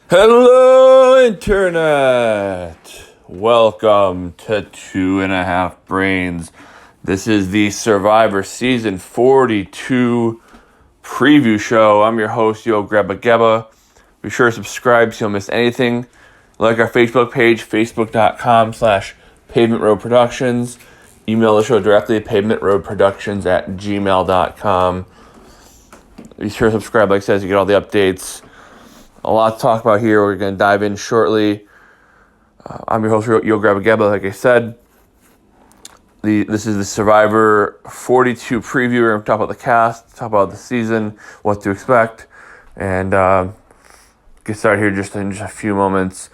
Hello, Internet! Welcome to 2.5 Brains. This is the Survivor Season 42 preview show. I'm your host, YoGrabaGaba. Be sure to subscribe so you don't miss anything. Like our Facebook page, facebook.com/Pavement Road Productions. Email the show directly, pavementroadproductions@gmail.com. Be sure to subscribe, like I said, so you get all the updates. A lot to talk about here. We're going to dive in shortly. I'm your host, YoGrabaGaba, like I said. This is the Survivor 42 preview. We're going to talk about the cast, talk about the season, what to expect, and get started here just in a few moments.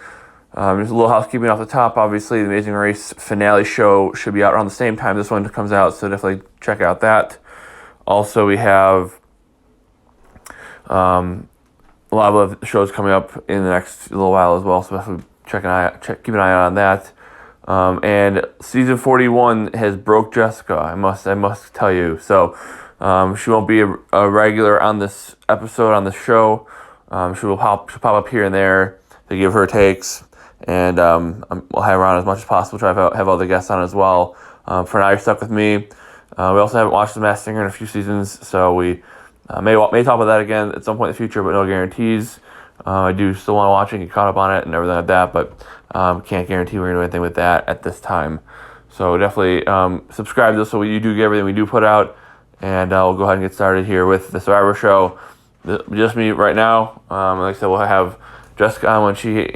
Just a little housekeeping off the top. Obviously, the Amazing Race finale show should be out around the same time this one comes out, so definitely check out that. Also, we have a lot of shows coming up in the next little while as well, so definitely keep an eye on that. And season 41 has broke Jessica. I must tell you. So she won't be a regular on this episode on the show. She'll pop up here and there to give her takes, and we'll have her on as much as possible. Try to have other guests on as well. For now, you're stuck with me. We also haven't watched The Masked Singer in a few seasons, so we may talk about that again at some point in the future, but no guarantees. I do still want to watch it and get caught up on it and everything like that, but can't guarantee we're going to do anything with that at this time. So definitely subscribe to us so you do get everything we do put out, and we'll go ahead and get started here with the Survivor show. Just me right now. Like I said, we'll have Jessica on when she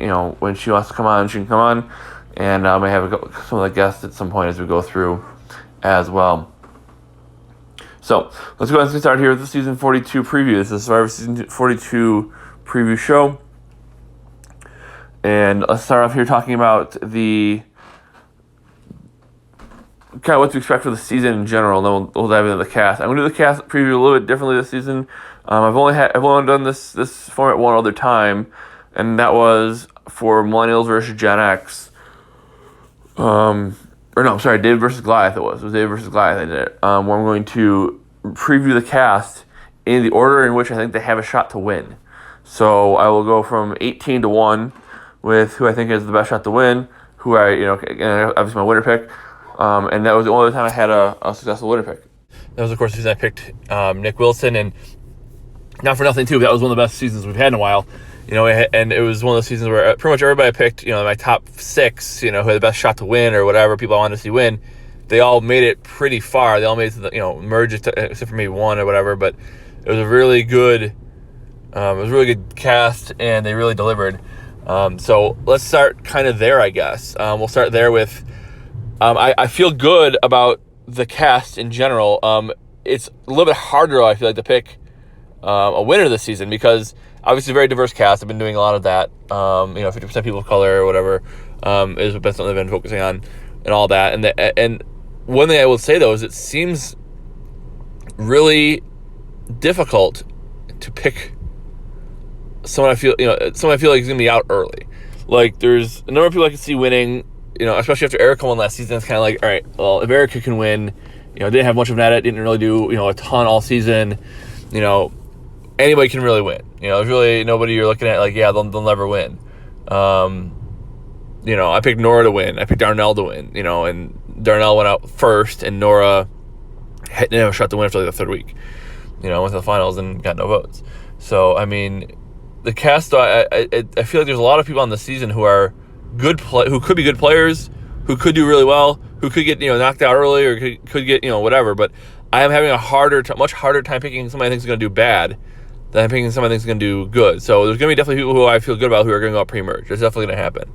wants to come on, she can come on, and I may have some of the guests at some point as we go through as well. So, let's go ahead and get started here with the Season 42 preview. This is Survivor Season 42 preview show. And let's start off here talking about the kind of what to expect for the season in general, and then we'll dive into the cast. I'm going to do the cast preview a little bit differently this season. I've only done this format one other time, and that was for Millennials versus Gen X. David versus Goliath it was. It was David versus Goliath I did it. Where I'm going to preview the cast in the order in which I think they have a shot to win. So I will go from 18 to 1 with who I think has the best shot to win, who obviously my winner pick. And that was the only time I had a successful winner pick. That was, of course, the season I picked Nick Wilson, and not for nothing, too, that was one of the best seasons we've had in a while. And it was one of those seasons where pretty much everybody I picked, my top 6, who had the best shot to win or whatever, people I wanted to see win, they all made it pretty far. They all made it to the, merge it to, except for maybe one or whatever, but it was a really good, cast, and they really delivered. So let's start kind of there, I guess. We'll start there with, I feel good about the cast in general. It's a little bit harder, I feel like, to pick a winner this season because obviously, a very diverse cast. I've been doing a lot of that. 50% people of color or whatever is something I've been focusing on, and all that. And one thing I will say though is it seems really difficult to pick someone I feel like is going to be out early. Like there's a number of people I can see winning. Especially after Erica won last season, it's kind of like, all right, well, if Erica can win, didn't have much of an edit, didn't really do a ton all season, anybody can really win. There's really nobody you're looking at like, yeah, they'll never win. I picked Nora to win. I picked Darnell to win, and Darnell went out first, and Nora didn't have a shot to win after like the third week. Went to the finals and got no votes. So, I mean, the cast, I feel like there's a lot of people on the season who are who could be good players, who could do really well, who could get, knocked out early or could get, whatever. But I am having a much harder time picking somebody I think is going to do bad than I'm picking somebody I think is going to do good. So there's going to be definitely people who I feel good about who are going to go out pre-merge. That's definitely going to happen.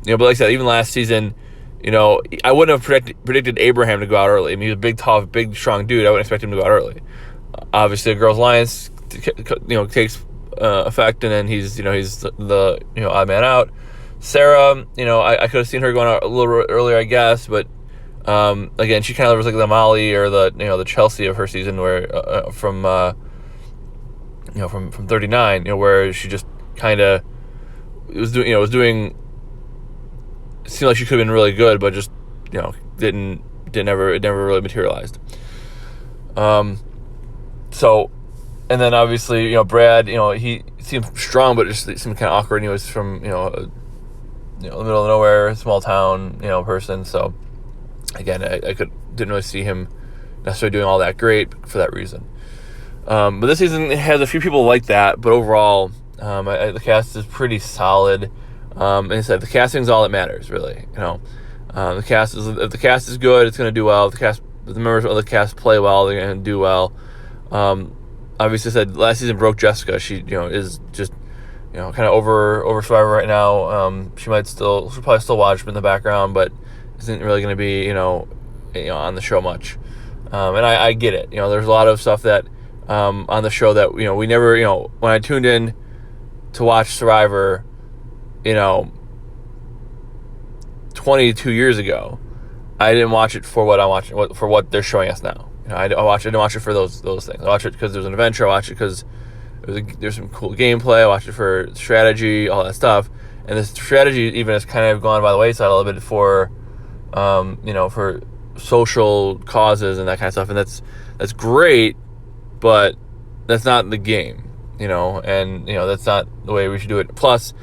But like I said, even last season, I wouldn't have predicted Abraham to go out early. I mean, he's a big, tough, big, strong dude. I wouldn't expect him to go out early. Obviously, a Girls Alliance, takes effect, and then he's the odd man out. Sarah, I could have seen her going out a little earlier, I guess, but again, she kind of was like the Molly or the Chelsea of her season, where from 39, where she just kind of was doing. It seemed like she could have been really good, but just it never really materialized. So, and then obviously Brad, he seemed strong, but just seemed kind of awkward. And he was from the middle of nowhere, small town person. So again, I didn't really see him necessarily doing all that great for that reason. But this season has a few people like that, but overall, the cast is pretty solid. And I said the casting is all that matters, really. If the cast is good, it's going to do well. If the members of the cast play well, they're going to do well. Obviously, I said last season broke Jessica. She is just kind of over Survivor right now. She'll probably still watch in the background, but isn't really going to be on the show much. And I get it. There's a lot of stuff that on the show that we never when I tuned in to watch Survivor 22 years ago, I didn't watch it for what I'm watching, for what they're showing us now. I didn't watch it for those things. I watched it because there's an adventure. I watched it because there's some cool gameplay. I watched it for strategy, all that stuff. And this strategy even has kind of gone by the wayside a little bit for for social causes and that kind of stuff. And that's great, but that's not the game, and that's not the way we should do it. Plus,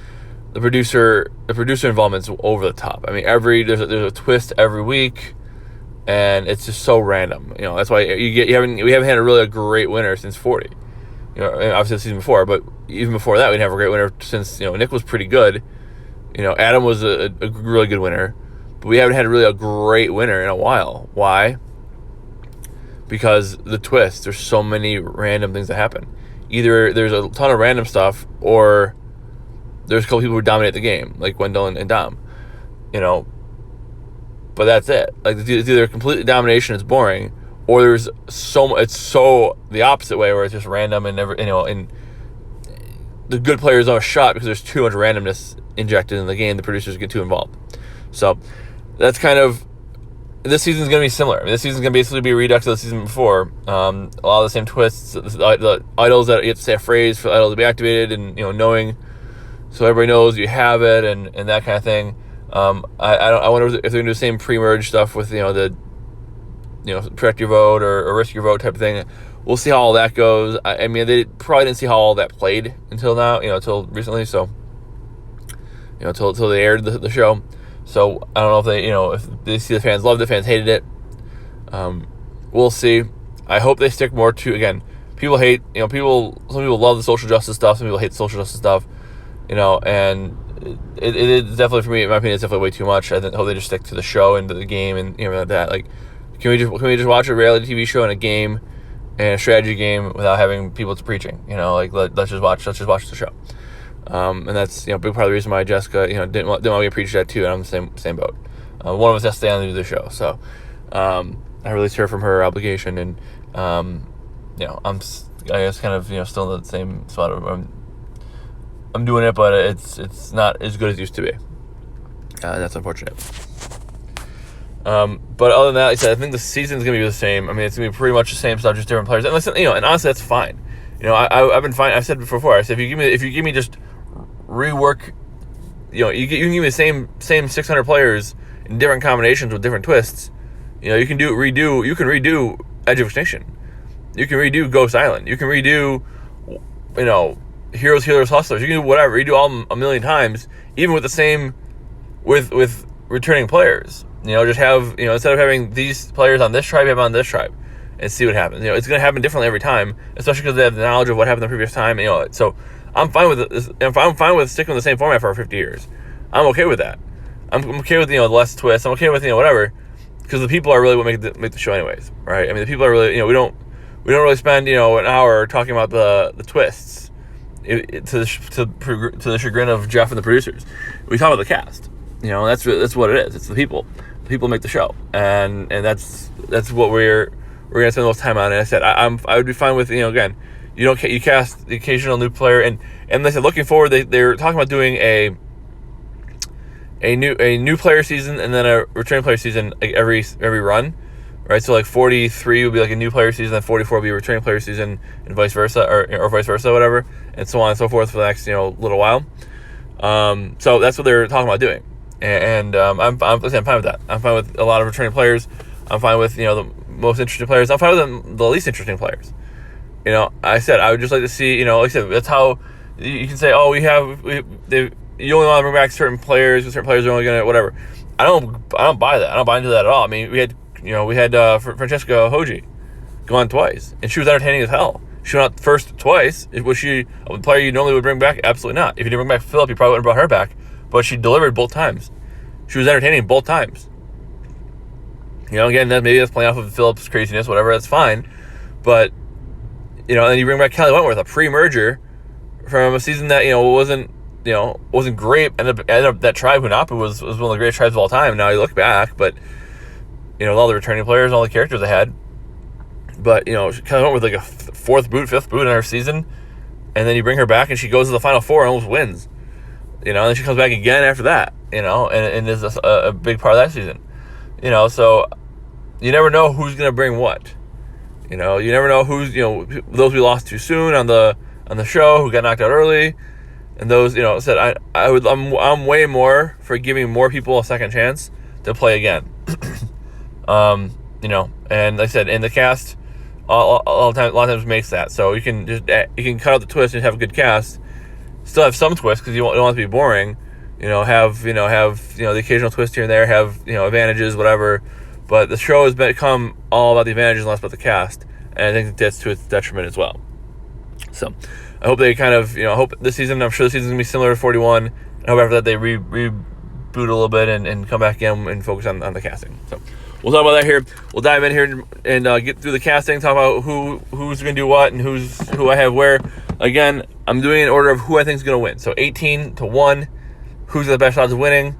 the producer involvement's over the top. I mean, there's a twist every week, and it's just so random. That's why we haven't had a great winner since 40. Obviously the season before, but even before that, we didn't have a great winner since Nick was pretty good. Adam was a really good winner, but we haven't had really a great winner in a while. Why? Because the twist. There's so many random things that happen. Either there's a ton of random stuff, or there's a couple people who dominate the game, like Wendell and Dom. But that's it. Like, it's either complete domination, it's boring, or it's so the opposite way, where it's just random and never, and the good players are shot because there's too much randomness injected in the game. The producers get too involved. So that's kind of, this season's going to be similar. I mean, this season's going to basically be a redux of the season before. A lot of the same twists. The idols that you have to say a phrase for the idol to be activated, and knowing, so everybody knows you have it, and that kind of thing. I wonder if they're going to do the same pre-merge stuff with the protect your vote or risk your vote type of thing. We'll see how all that goes. I mean, they probably didn't see how all that played until now, until recently. So, until they aired the show. So I don't know if if they see the fans loved it, fans hated it. We'll see. I hope they stick more to, again, people hate, some people love the social justice stuff. Some people hate the social justice stuff, and it is definitely, for me, in my opinion, it's definitely way too much. I hope they just stick to the show and to the game and that. Like, can we just watch a reality TV show and a game and a strategy game without having people preaching? Let's just watch the show. And that's a big part of the reason why Jessica didn't want me to preach that too. And I'm the same boat. One of us has to stay on to do the show. So I released her from her obligation, and I'm I guess kind of still in the same spot. I'm doing it, but it's not as good as it used to be. And that's unfortunate. But other than that, like I said, I think the season's gonna be the same. I mean, it's gonna be pretty much the same stuff, just different players. And listen, and honestly, that's fine. I've been fine. I've said before. I said if you give me just rework, you can give me the same 600 players in different combinations with different twists. You can redo Edge of Extinction. You can redo Ghost Island. You can redo, Heroes, Healers, Hustlers. You can do whatever. You do all a million times, even with the same, with returning players. Just have, instead of having these players on this tribe, have on this tribe, and see what happens. It's going to happen differently every time, especially because they have the knowledge of what happened the previous time. So I'm fine with it. I'm fine with sticking with the same format for 50 years. I'm okay with that. I'm okay with the less twists. I'm okay with whatever, because the people are really what make the show anyways, right? I mean, the people are really we don't really spend an hour talking about the twists to the chagrin of Jeff and the producers. We talk about the cast. That's what it is. It's the people. The people make the show, and that's what we're gonna spend the most time on. And I said I would be fine with again, you cast the occasional new player, and they said looking forward they're talking about doing a new player season and then a returning player season, like every run, right? So like 43 would be like a new player season, and 44 would be a returning player season, and vice versa, or vice versa, whatever, and so on and so forth for the next little while. So that's what they're talking about doing, and I'm fine with that. I'm fine with a lot of returning players. I'm fine with the most interesting players. I'm fine with the least interesting players. I said I would just like to see, like I said, that's how you can say, oh, you only want to bring back certain players, and certain players are only going to whatever. I don't buy that. I don't buy into that at all. I mean, we had Francesca Hoji go on twice, and she was entertaining as hell. She went out first twice. Was she a player you normally would bring back? Absolutely not. If you didn't bring back Phillip, you probably wouldn't have brought her back. But she delivered both times. She was entertaining both times. Again, maybe that's playing off of Phillip's craziness, whatever. That's fine. But and then you bring back Kelly Wentworth, a pre-merger from a season that wasn't great. Ended up that tribe Hunapu was one of the greatest tribes of all time. Now you look back, but with all the returning players, all the characters they had. But Kelly Wentworth like a fifth boot in her season, and then you bring her back and she goes to the Final Four and almost wins. And then she comes back again after that. And is a big part of that season. So you never know who's going to bring what. You never know who's those we lost too soon on the show who got knocked out early, and those said I'm way more for giving more people a second chance to play again. And like I said, in the cast, a lot of times makes that. So you can cut out the twist and have a good cast. Still have some twist because you don't want it to be boring. Have the occasional twist here and there. Have advantages, whatever. But the show has become all about the advantages and less about the cast, and I think that's to its detriment as well. So I hope they kind of hope this season. I'm sure the season's gonna be similar to 41. I hope after that they reboot a little bit and come back in and focus on the casting. So we'll talk about that here. We'll dive in here and get through the casting, talk about who's going to do what and who I have where. Again, I'm doing it in order of who I think is going to win. So 18 to 1, who's the best odds of winning,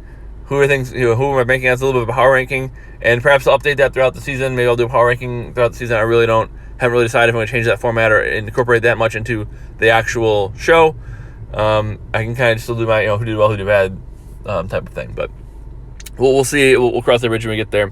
who am I ranking as a little bit of a power ranking, and perhaps I'll update that throughout the season. Maybe I'll do a power ranking throughout the season. I really haven't really decided if I'm going to change that format or incorporate that much into the actual show. I can kind of still do my who did well, who did bad type of thing, but we'll see. We'll cross that bridge when we get there.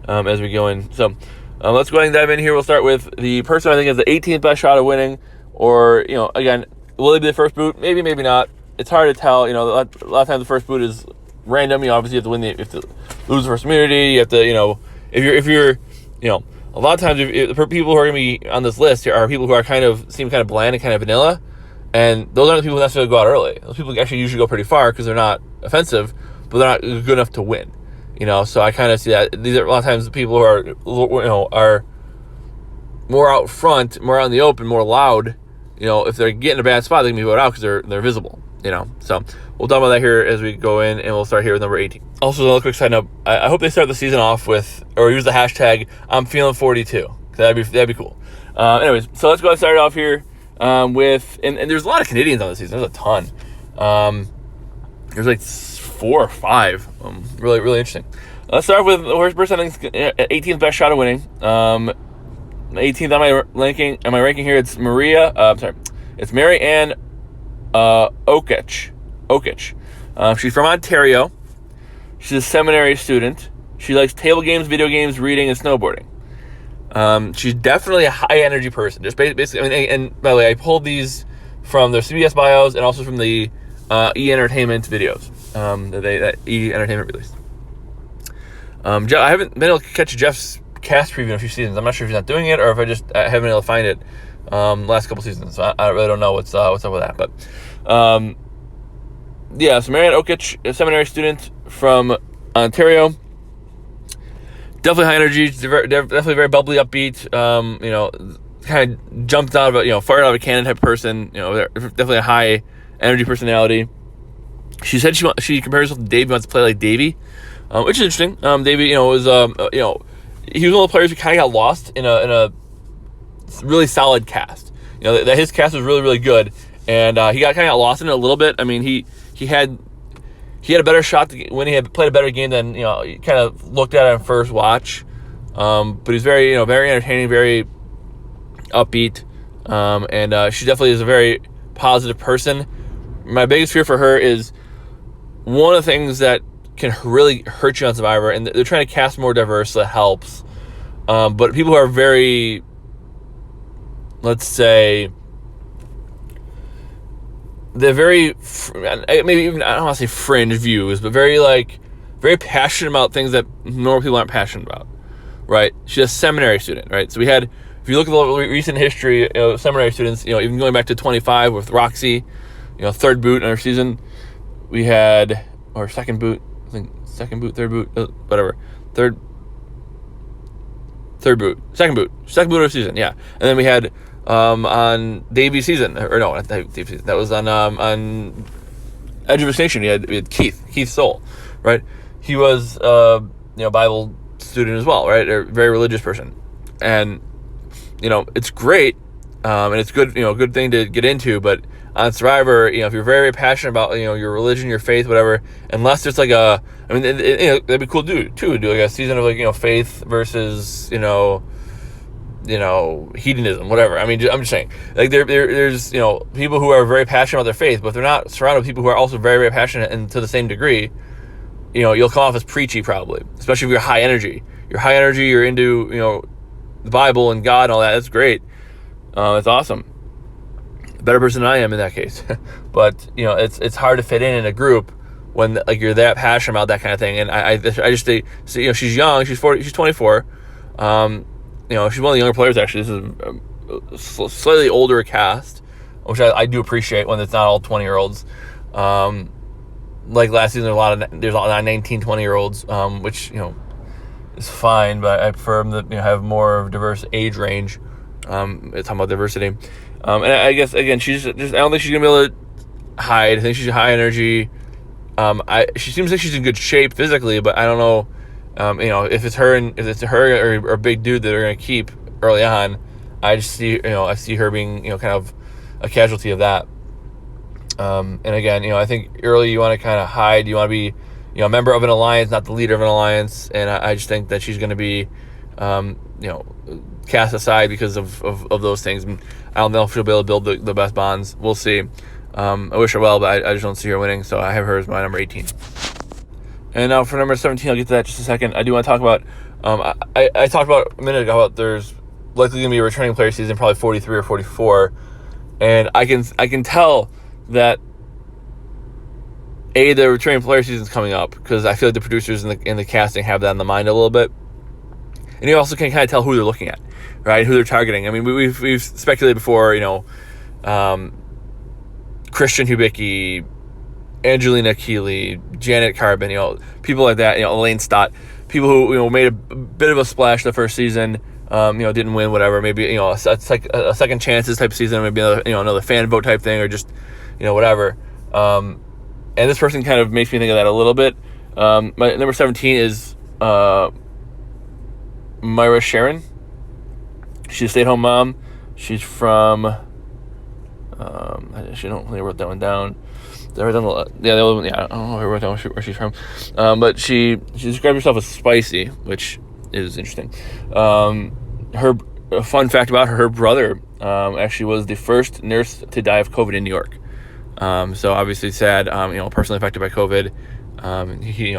As we go in. So let's go ahead and dive in here. We'll start with the person I think has the 18th best shot of winning, or, again, will it be the first boot? Maybe, maybe not. It's hard to tell. A lot of times the first boot is random. Obviously you have to lose the first immunity. You have to, if you're, a lot of times if the people who are going to be on this list here are people who seem kind of bland and kind of vanilla, and those aren't the people who necessarily go out early. Those people actually usually go pretty far because they're not offensive, but they're not good enough to win. So I kind of see that these are a lot of times the people who are more out front, more out in the open, more loud. If they're getting a bad spot, they can be voted out because they're visible. So we'll talk about that here as we go in, and we'll start here with number 18. Also, another quick side note: I hope they start the season off with, or use the hashtag I'm feeling 42. That'd be cool. Anyways, so let's go and start off here with, and there's a lot of Canadians on this season. There's a ton. There's like 4 or 5. Really, really interesting. Let's start with the first person I think 18th best shot of winning. 18th on my ranking. On my ranking here, it's it's Mary Ann Okich. She's from Ontario. She's a seminary student. She likes table games, video games, reading, and snowboarding. She's definitely a high energy person. Just basically, and by the way, I pulled these from their CBS bios and also from the E Entertainment videos that E Entertainment released. I haven't been able to catch Jeff's cast preview in a few seasons. I'm not sure if he's not doing it or if I haven't been able to find it last couple seasons. So I really don't know what's up with that. But so Marianne Okich, a seminary student from Ontario. Definitely high energy. Definitely very bubbly, upbeat. Kind of jumped out of fired out of a cannon type person. Definitely a high energy personality. She said she compares herself to Davey, wants to play like Davey, which is interesting. Davey, was he was one of the players who kind of got lost in a really solid cast. That his cast was really, really good, and he got kind of lost in it a little bit. I mean, he had a better shot when he had played a better game than you kind of looked at on first watch. But he's very very entertaining, very upbeat, and she definitely is a very positive person. My biggest fear for her is one of the things that can really hurt you on Survivor, and they're trying to cast more diverse, so that helps. But people who are very, let's say, they're very, maybe even, I don't want to say fringe views, but very passionate about things that normal people aren't passionate about, right? She's a seminary student, right? So if you look at the recent history of seminary students, even going back to 25 with Roxy, third boot in our season. We had, or second boot, I think second boot, third boot, whatever. Second boot of our season, yeah. And then we had on Davy's season, or no, not Davy's season. That was on Edge of Extinction. We had Keith Soul, right? He was Bible student as well, right? A very religious person, and it's great, and it's good, good thing to get into. But on Survivor, if you're very passionate about your religion, your faith, whatever, unless it's like that'd be cool to do like a season of faith versus hedonism, whatever. I'm just saying, like there's people who are very passionate about their faith, but they're not surrounded with people who are also very, very passionate, and to the same degree, you'll come off as preachy probably, especially if you're high energy. You're high energy. You're into the Bible and God and all that. That's great. That's awesome. A better person than I am in that case. But it's hard to fit in a group when you're that passionate about that kind of thing. And I just think, she's young. She's 40. She's 24. She's one of the younger players, actually. This is a slightly older cast, which I do appreciate when it's not all 20-year-olds. Like last season, there's a lot of 19, 20-year-olds, which, is fine, but I prefer them to have more of a diverse age range. Talking about diversity. And I guess, again, she's just, I don't think she's going to be able to hide. I think she's high energy. She seems like she's in good shape physically, but I don't know, if it's her or a big dude that they're going to keep early on. I just see, I see her being, kind of a casualty of that. And again, I think early you want to kind of hide. You want to be, a member of an alliance, not the leader of an alliance. And I just think that she's going to be, cast aside because of those things. And I don't know if she'll be able to build the best bonds. We'll see. I wish her well, but I just don't see her winning. So I have her as my number 18. And now for number 17, I'll get to that in just a second. I do want to talk about, I talked about a minute ago about there's likely going to be a returning player season, probably 43 or 44. And I can tell that the returning player season is coming up, because I feel like the producers and the casting have that in the mind a little bit, and you also can kind of tell who they're looking at, right? Who they're targeting. I mean, we've speculated before, Christian Hubicki, Angelina Keeley, Janet Carbon, people like that, Elaine Stott, people who made a bit of a splash the first season, didn't win, whatever. Maybe it's like a second chances type of season, maybe another fan vote type thing, or just whatever. And this person kind of makes me think of that a little bit. My number 17 is Myra Sharon. She's a stay-at-home mom. She's from. I actually don't really wrote that one down. I don't know if I wrote down where she's from. But she described herself as spicy, which is interesting. A fun fact about her brother actually was the first nurse to die of COVID in New York. So obviously sad, personally affected by COVID. She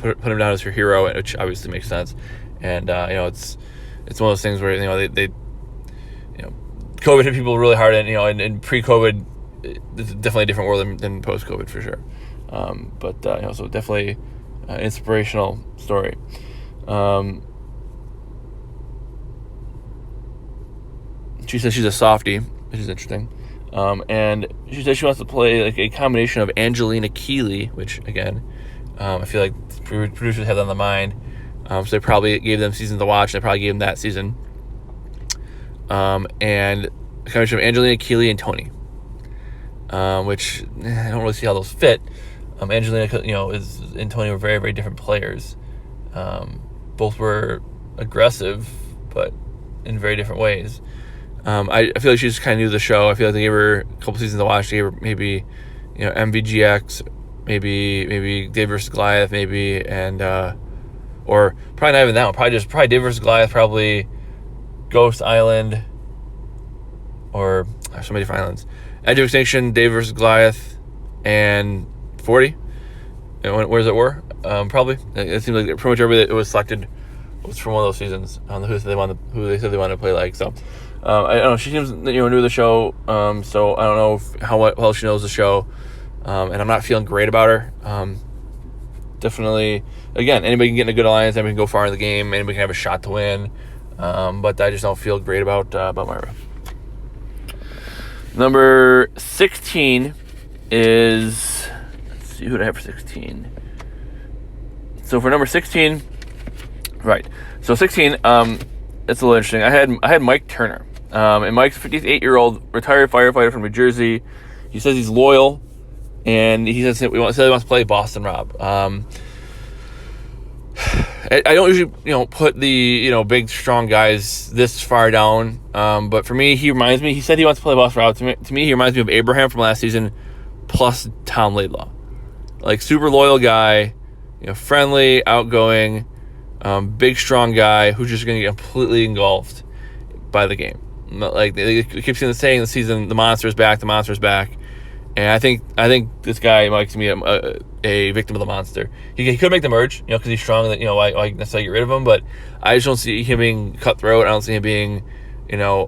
put him down as her hero, which obviously makes sense. And, it's one of those things where, they COVID hit people really hard, and pre-COVID, it's definitely a different world than post-COVID for sure. So definitely an inspirational story. She says she's a softie, which is interesting. And she says she wants to play like a combination of Angelina Keeley, which again, I feel like producers had that on the mind. So they probably gave them seasons to watch. They probably gave them that season. And a combination of Angelina Keeley and Tony, which I don't really see how those fit. Angelina, and Tony were very, very different players. Both were aggressive, but in very different ways. I feel like she just kind of knew the show. I feel like they gave her a couple seasons to watch. They gave her maybe, MVGX, maybe Dave vs. Goliath, maybe, and or probably not even that one. Probably Dave vs. Goliath, probably Ghost Island, or so many different islands. Edge of Extinction, Dave vs. Goliath, and 40. And where's it were? Probably. It seems like pretty much everybody that was selected was from one of those seasons. Who they said they wanted to play like. So I don't know. She seems new to the show. So I don't know how well she knows the show. And I'm not feeling great about her. Definitely, again, anybody can get in a good alliance. Anybody can go far in the game. Anybody can have a shot to win. But I just don't feel great about Myra. Number 16 is, let's see who do I have for 16. So for number 16, right. So 16, it's a little interesting. I had Mike Turner. And Mike's a 58-year-old retired firefighter from New Jersey. He says he's loyal, and he says he wants to play Boston Rob. I don't usually, put the, big, strong guys this far down. But for me, he said he wants to play Boston Rob. To me, he reminds me of Abraham from last season plus Tom Laidlaw. Like, super loyal guy, friendly, outgoing, big, strong guy who's just going to get completely engulfed by the game. Like, they keep saying this season, the monster's back. And I think this guy might be a victim of the monster. He could make the merge, because he's strong. That why necessarily get rid of him. But I just don't see him being cutthroat. I don't see him being, a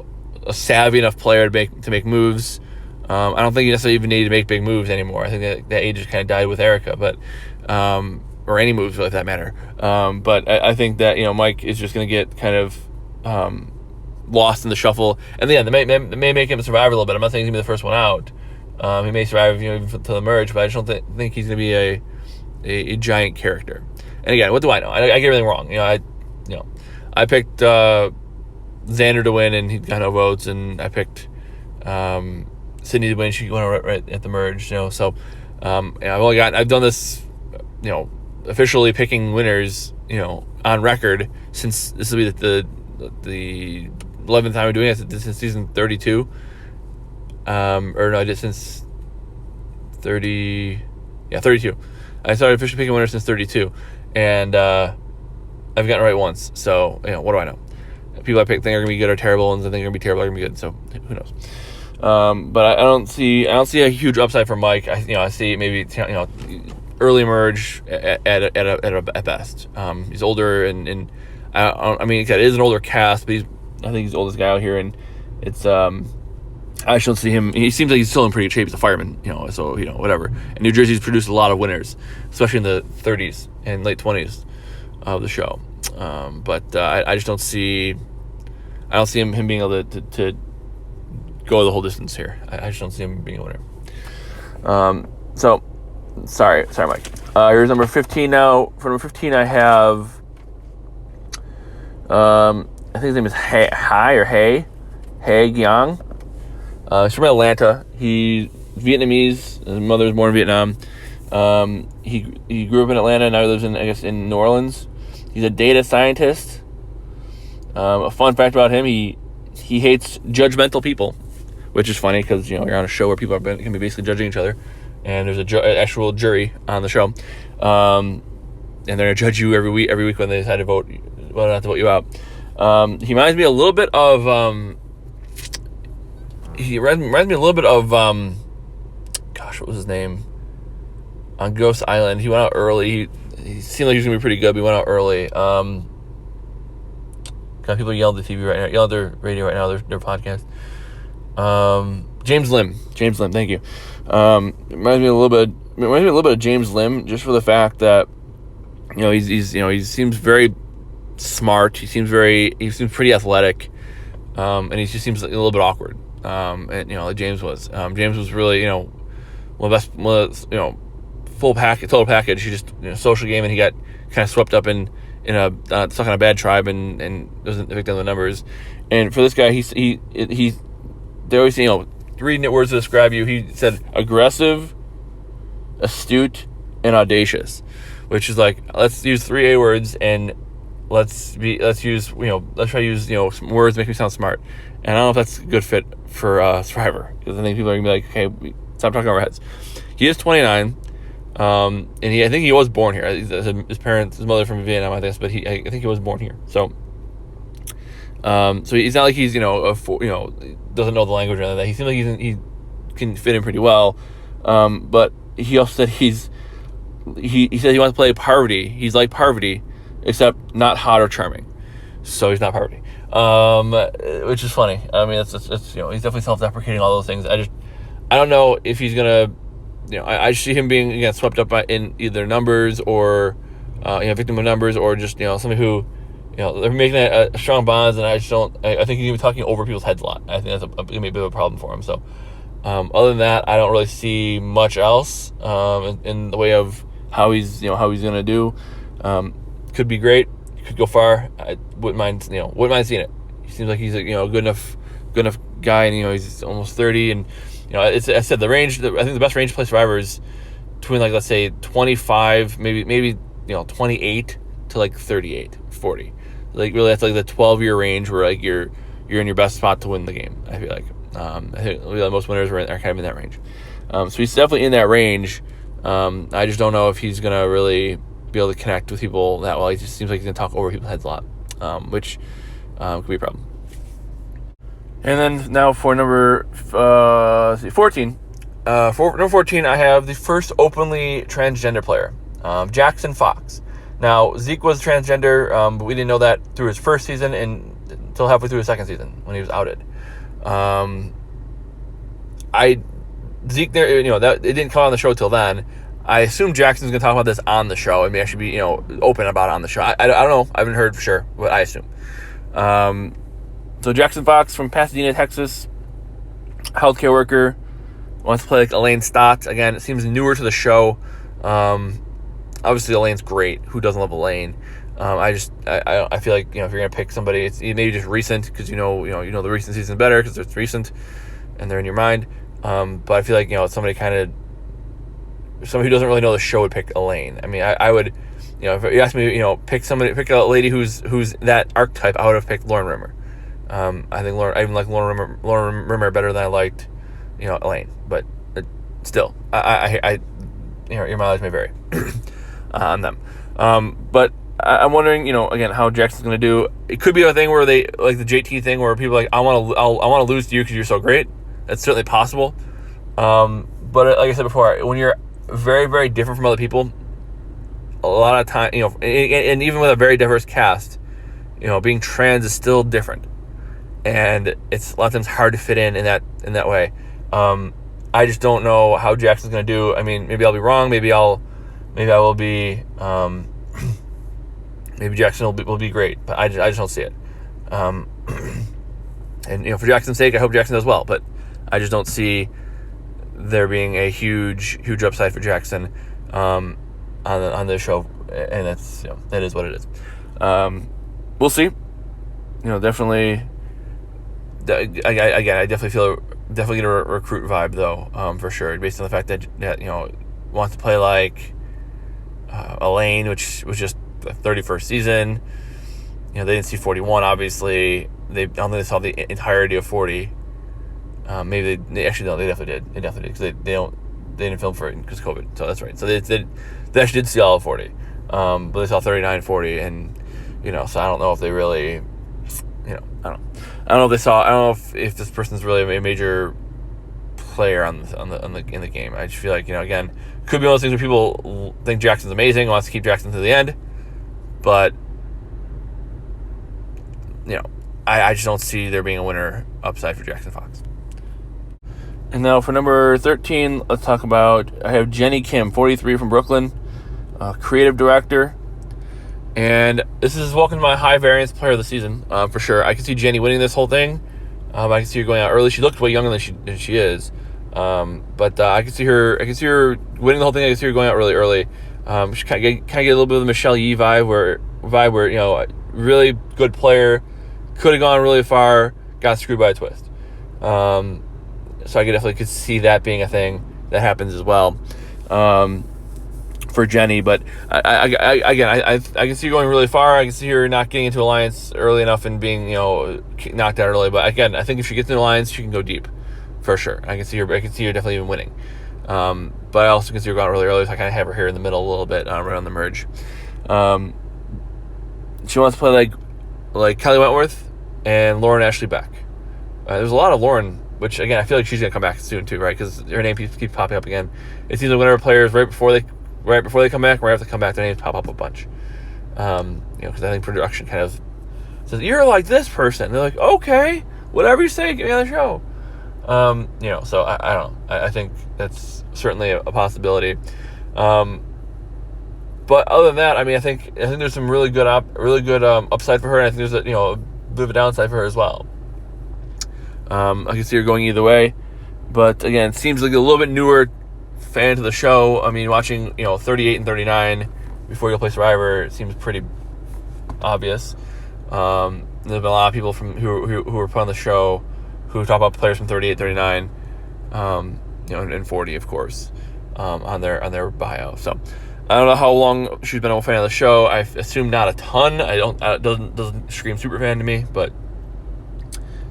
savvy enough player to make moves. I don't think you necessarily even need to make big moves anymore. I think that age just kind of died with Erica, but or any moves for that matter. But I think that Mike is just going to get kind of lost in the shuffle. And yeah, they may make him survive a little bit. I'm not saying he's going to be the first one out. He may survive, even to the merge, but I just don't think he's going to be a giant character. And again, what do I know? I get everything wrong. I picked Xander to win, and he got no votes, and I picked Sydney to win. She went right at the merge. So I've done this, officially picking winners, on record since this will be the 11th time I'm doing it since season 32. I did since 32. I started officially picking winners since 32, and I've gotten it right once. So what do I know? People I pick think are gonna be good or terrible, and I think are gonna be terrible are gonna be good. So who knows? But I don't see a huge upside for Mike. I see maybe early merge at best. He's older, and I mean, it is an older cast, but I think he's the oldest guy out here, and it's I just don't see him. He seems like he's still in pretty good shape. He's a fireman, so whatever. And New Jersey's produced a lot of winners, especially in the 30s and late 20s of the show. But I just don't see. I don't see him being able to go the whole distance here. I just don't see him being a winner. So sorry, Mike. Here's number 15 now. For number 15, I have. I think his name is Hay Gyang. He's from Atlanta. He's Vietnamese. His mother was born in Vietnam. He grew up in Atlanta, and now he lives in New Orleans. He's a data scientist. A fun fact about him: he hates judgmental people, which is funny because you're on a show where people can be basically judging each other, and there's an actual jury on the show, and they're gonna judge you every week when they decide to vote whether or not to vote you out. He reminds me a little bit of. He reminds me a little bit of, what was his name? On Ghost Island. He went out early. He seemed like he was going to be pretty good, but he went out early. People are yelling at the TV right now. Yelling at their radio right now, their podcast. James Lim, thank you. Reminds me a little bit of James Lim, just for the fact that, he seems very smart. He seems pretty athletic. And he just seems a little bit awkward. Like James was. James was really, one of the best, total package. He just, social game, and he got kind of swept up in stuck on a bad tribe and wasn't the victim of the numbers. And for this guy, they always say, 3 words to describe you. He said aggressive, astute, and audacious, which is like, let's use 3 A words and let's try to use some words that make me sound smart. And I don't know if that's a good fit for Survivor, because I think people are gonna be like, okay, stop talking over our heads. He is 29, and I think he was born here. His mother from Vietnam, I guess, but I think he was born here. So he's not like he's doesn't know the language or anything like that. He seems like he can fit in pretty well. But he also said he said he wants to play Parvati. He's like Parvati, except not hot or charming. So he's not Parvati. Which is funny. I mean, it's he's definitely self-deprecating, all those things. I don't know if he's gonna, I see him being again swept up in either numbers or, victim of numbers, or just somebody who, they're making a strong bonds, and I think he's gonna be talking over people's heads a lot. I think that's gonna be a bit of a problem for him. So, Other than that, I don't really see much else in the way of how he's gonna do. Could be great, could go far. I wouldn't mind seeing it. He seems like he's a good enough guy, and he's almost 30, and it's, I said, the range. I think the best range to play Survivor is between, like, let's say 25, maybe 28 to like 38, 40. Like, really, that's like the 12-year range where, like, you're in your best spot to win the game. I feel like I think most winners are kind of in that range. So he's definitely in that range. I just don't know if he's gonna really be able to connect with people that well. He just seems like he's gonna talk over people's heads a lot, which could be a problem. And then now for number 14. For number 14, I have the first openly transgender player, Jackson Fox. Now, Zeke was transgender, but we didn't know that through his first season and until halfway through his second season when he was outed. Zeke there, that it didn't come on the show till then. I assume Jackson's going to talk about this on the show. I mean, I should be, open about it on the show. I don't know. I haven't heard for sure, but I assume. So Jackson Fox from Pasadena, Texas, healthcare worker, wants to play like Elaine Stott. Again, it seems newer to the show. Obviously, Elaine's great. Who doesn't love Elaine? I feel like, if you're going to pick somebody, it's maybe just recent because you know the recent season better because it's recent and they're in your mind. But I feel like, somebody who doesn't really know the show would pick Elaine. I mean, I would, if you asked me, pick a lady who's that archetype, I would have picked Lauren Rimmer. I think I even like Lauren Rimmer better than I liked, Elaine. But still, I your mileage may vary on them. But I'm wondering, again, how Jackson's going to do. It could be a thing where they, like the JT thing, where people are like, I want to lose to you because you're so great. That's certainly possible. But like I said before, when you're very, very different from other people, a lot of time, and even with a very diverse cast, being trans is still different, and it's a lot of times hard to fit in that way. I just don't know how Jackson's going to do. I mean, maybe I'll be wrong. Maybe I will be. Maybe Jackson will be great, but I just don't see it. And for Jackson's sake, I hope Jackson does well, but I just don't see there being a huge upside for Jackson on the show, and that's that is what it is. We'll see. Definitely. Again, I definitely get a recruit vibe though, for sure, based on the fact that wants to play like Elaine, which was just the 31st season. They didn't see 41. Obviously, I don't think they saw the entirety of 40. Maybe they actually no, they definitely did. They definitely did because they didn't film for it because of COVID. So that's right. So they actually did see all of 40, but they saw 39, 40, and So I don't know if they really, I don't know if they saw. I don't know if this person's really a major player in the game. I just feel like again, could be one of those things where people think Jackson's amazing, wants to keep Jackson to the end, but I just don't see there being a winner upside for Jackson Fox. And now for number 13, let's talk about, I have Jenny Kim, 43 from Brooklyn, creative director. And this is welcome to my high variance player of the season, for sure. I can see Jenny winning this whole thing. I can see her going out early. She looked way younger than she is. But I can see her winning the whole thing. I can see her going out really early. She kind of get a little bit of the Michelle Yee vibe where really good player, could have gone really far, got screwed by a twist. So I could see that being a thing that happens as well for Jenny. But I can see her going really far. I can see her not getting into Alliance early enough and being knocked out early. But again, I think if she gets into Alliance, she can go deep for sure. I can see her definitely even winning. But I also can see her going really early, so I kind of have her here in the middle a little bit, right on the merge. She wants to play like Kelly Wentworth and Lauren Ashley Beck. There's a lot of Lauren, which again I feel like she's gonna come back soon too, right? Because her name keeps popping up again. It seems like whenever players right before they come back, right after they come back, their names pop up a bunch. Because I think production kind of says you're like this person. And they're like, okay, whatever you say, get me on the show. So I don't know. I think that's certainly a possibility. But other than that, I mean, I think there's some really good upside for her, and I think there's a bit of a downside for her as well. I can see her going either way, But again, it seems like a little bit newer fan to the show. I mean, watching 38 and 39 before you'll play Survivor, it seems pretty obvious. There's been a lot of people who were put on the show who talk about players from 38, 39, and 40, of course, on their bio. So I don't know how long she's been a fan of the show. I assume not a ton. It doesn't scream super fan to me, but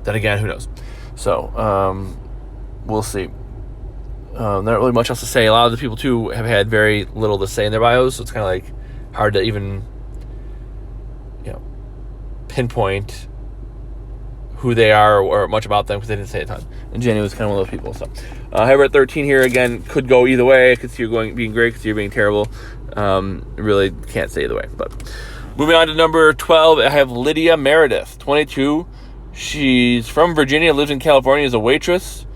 then again, who knows? So we'll see. Not really much else to say. A lot of the people too have had very little to say in their bios, so it's kind of like hard to even pinpoint who they are or much about them because they didn't say a ton. And Jenny was kind of one of those people. So, however, at 13 here again could go either way. I could see you being great, could see you being terrible. Really can't say either way. But moving on to number 12, I have Lydia Meredith, 22. She's from Virginia, lives in California as a waitress.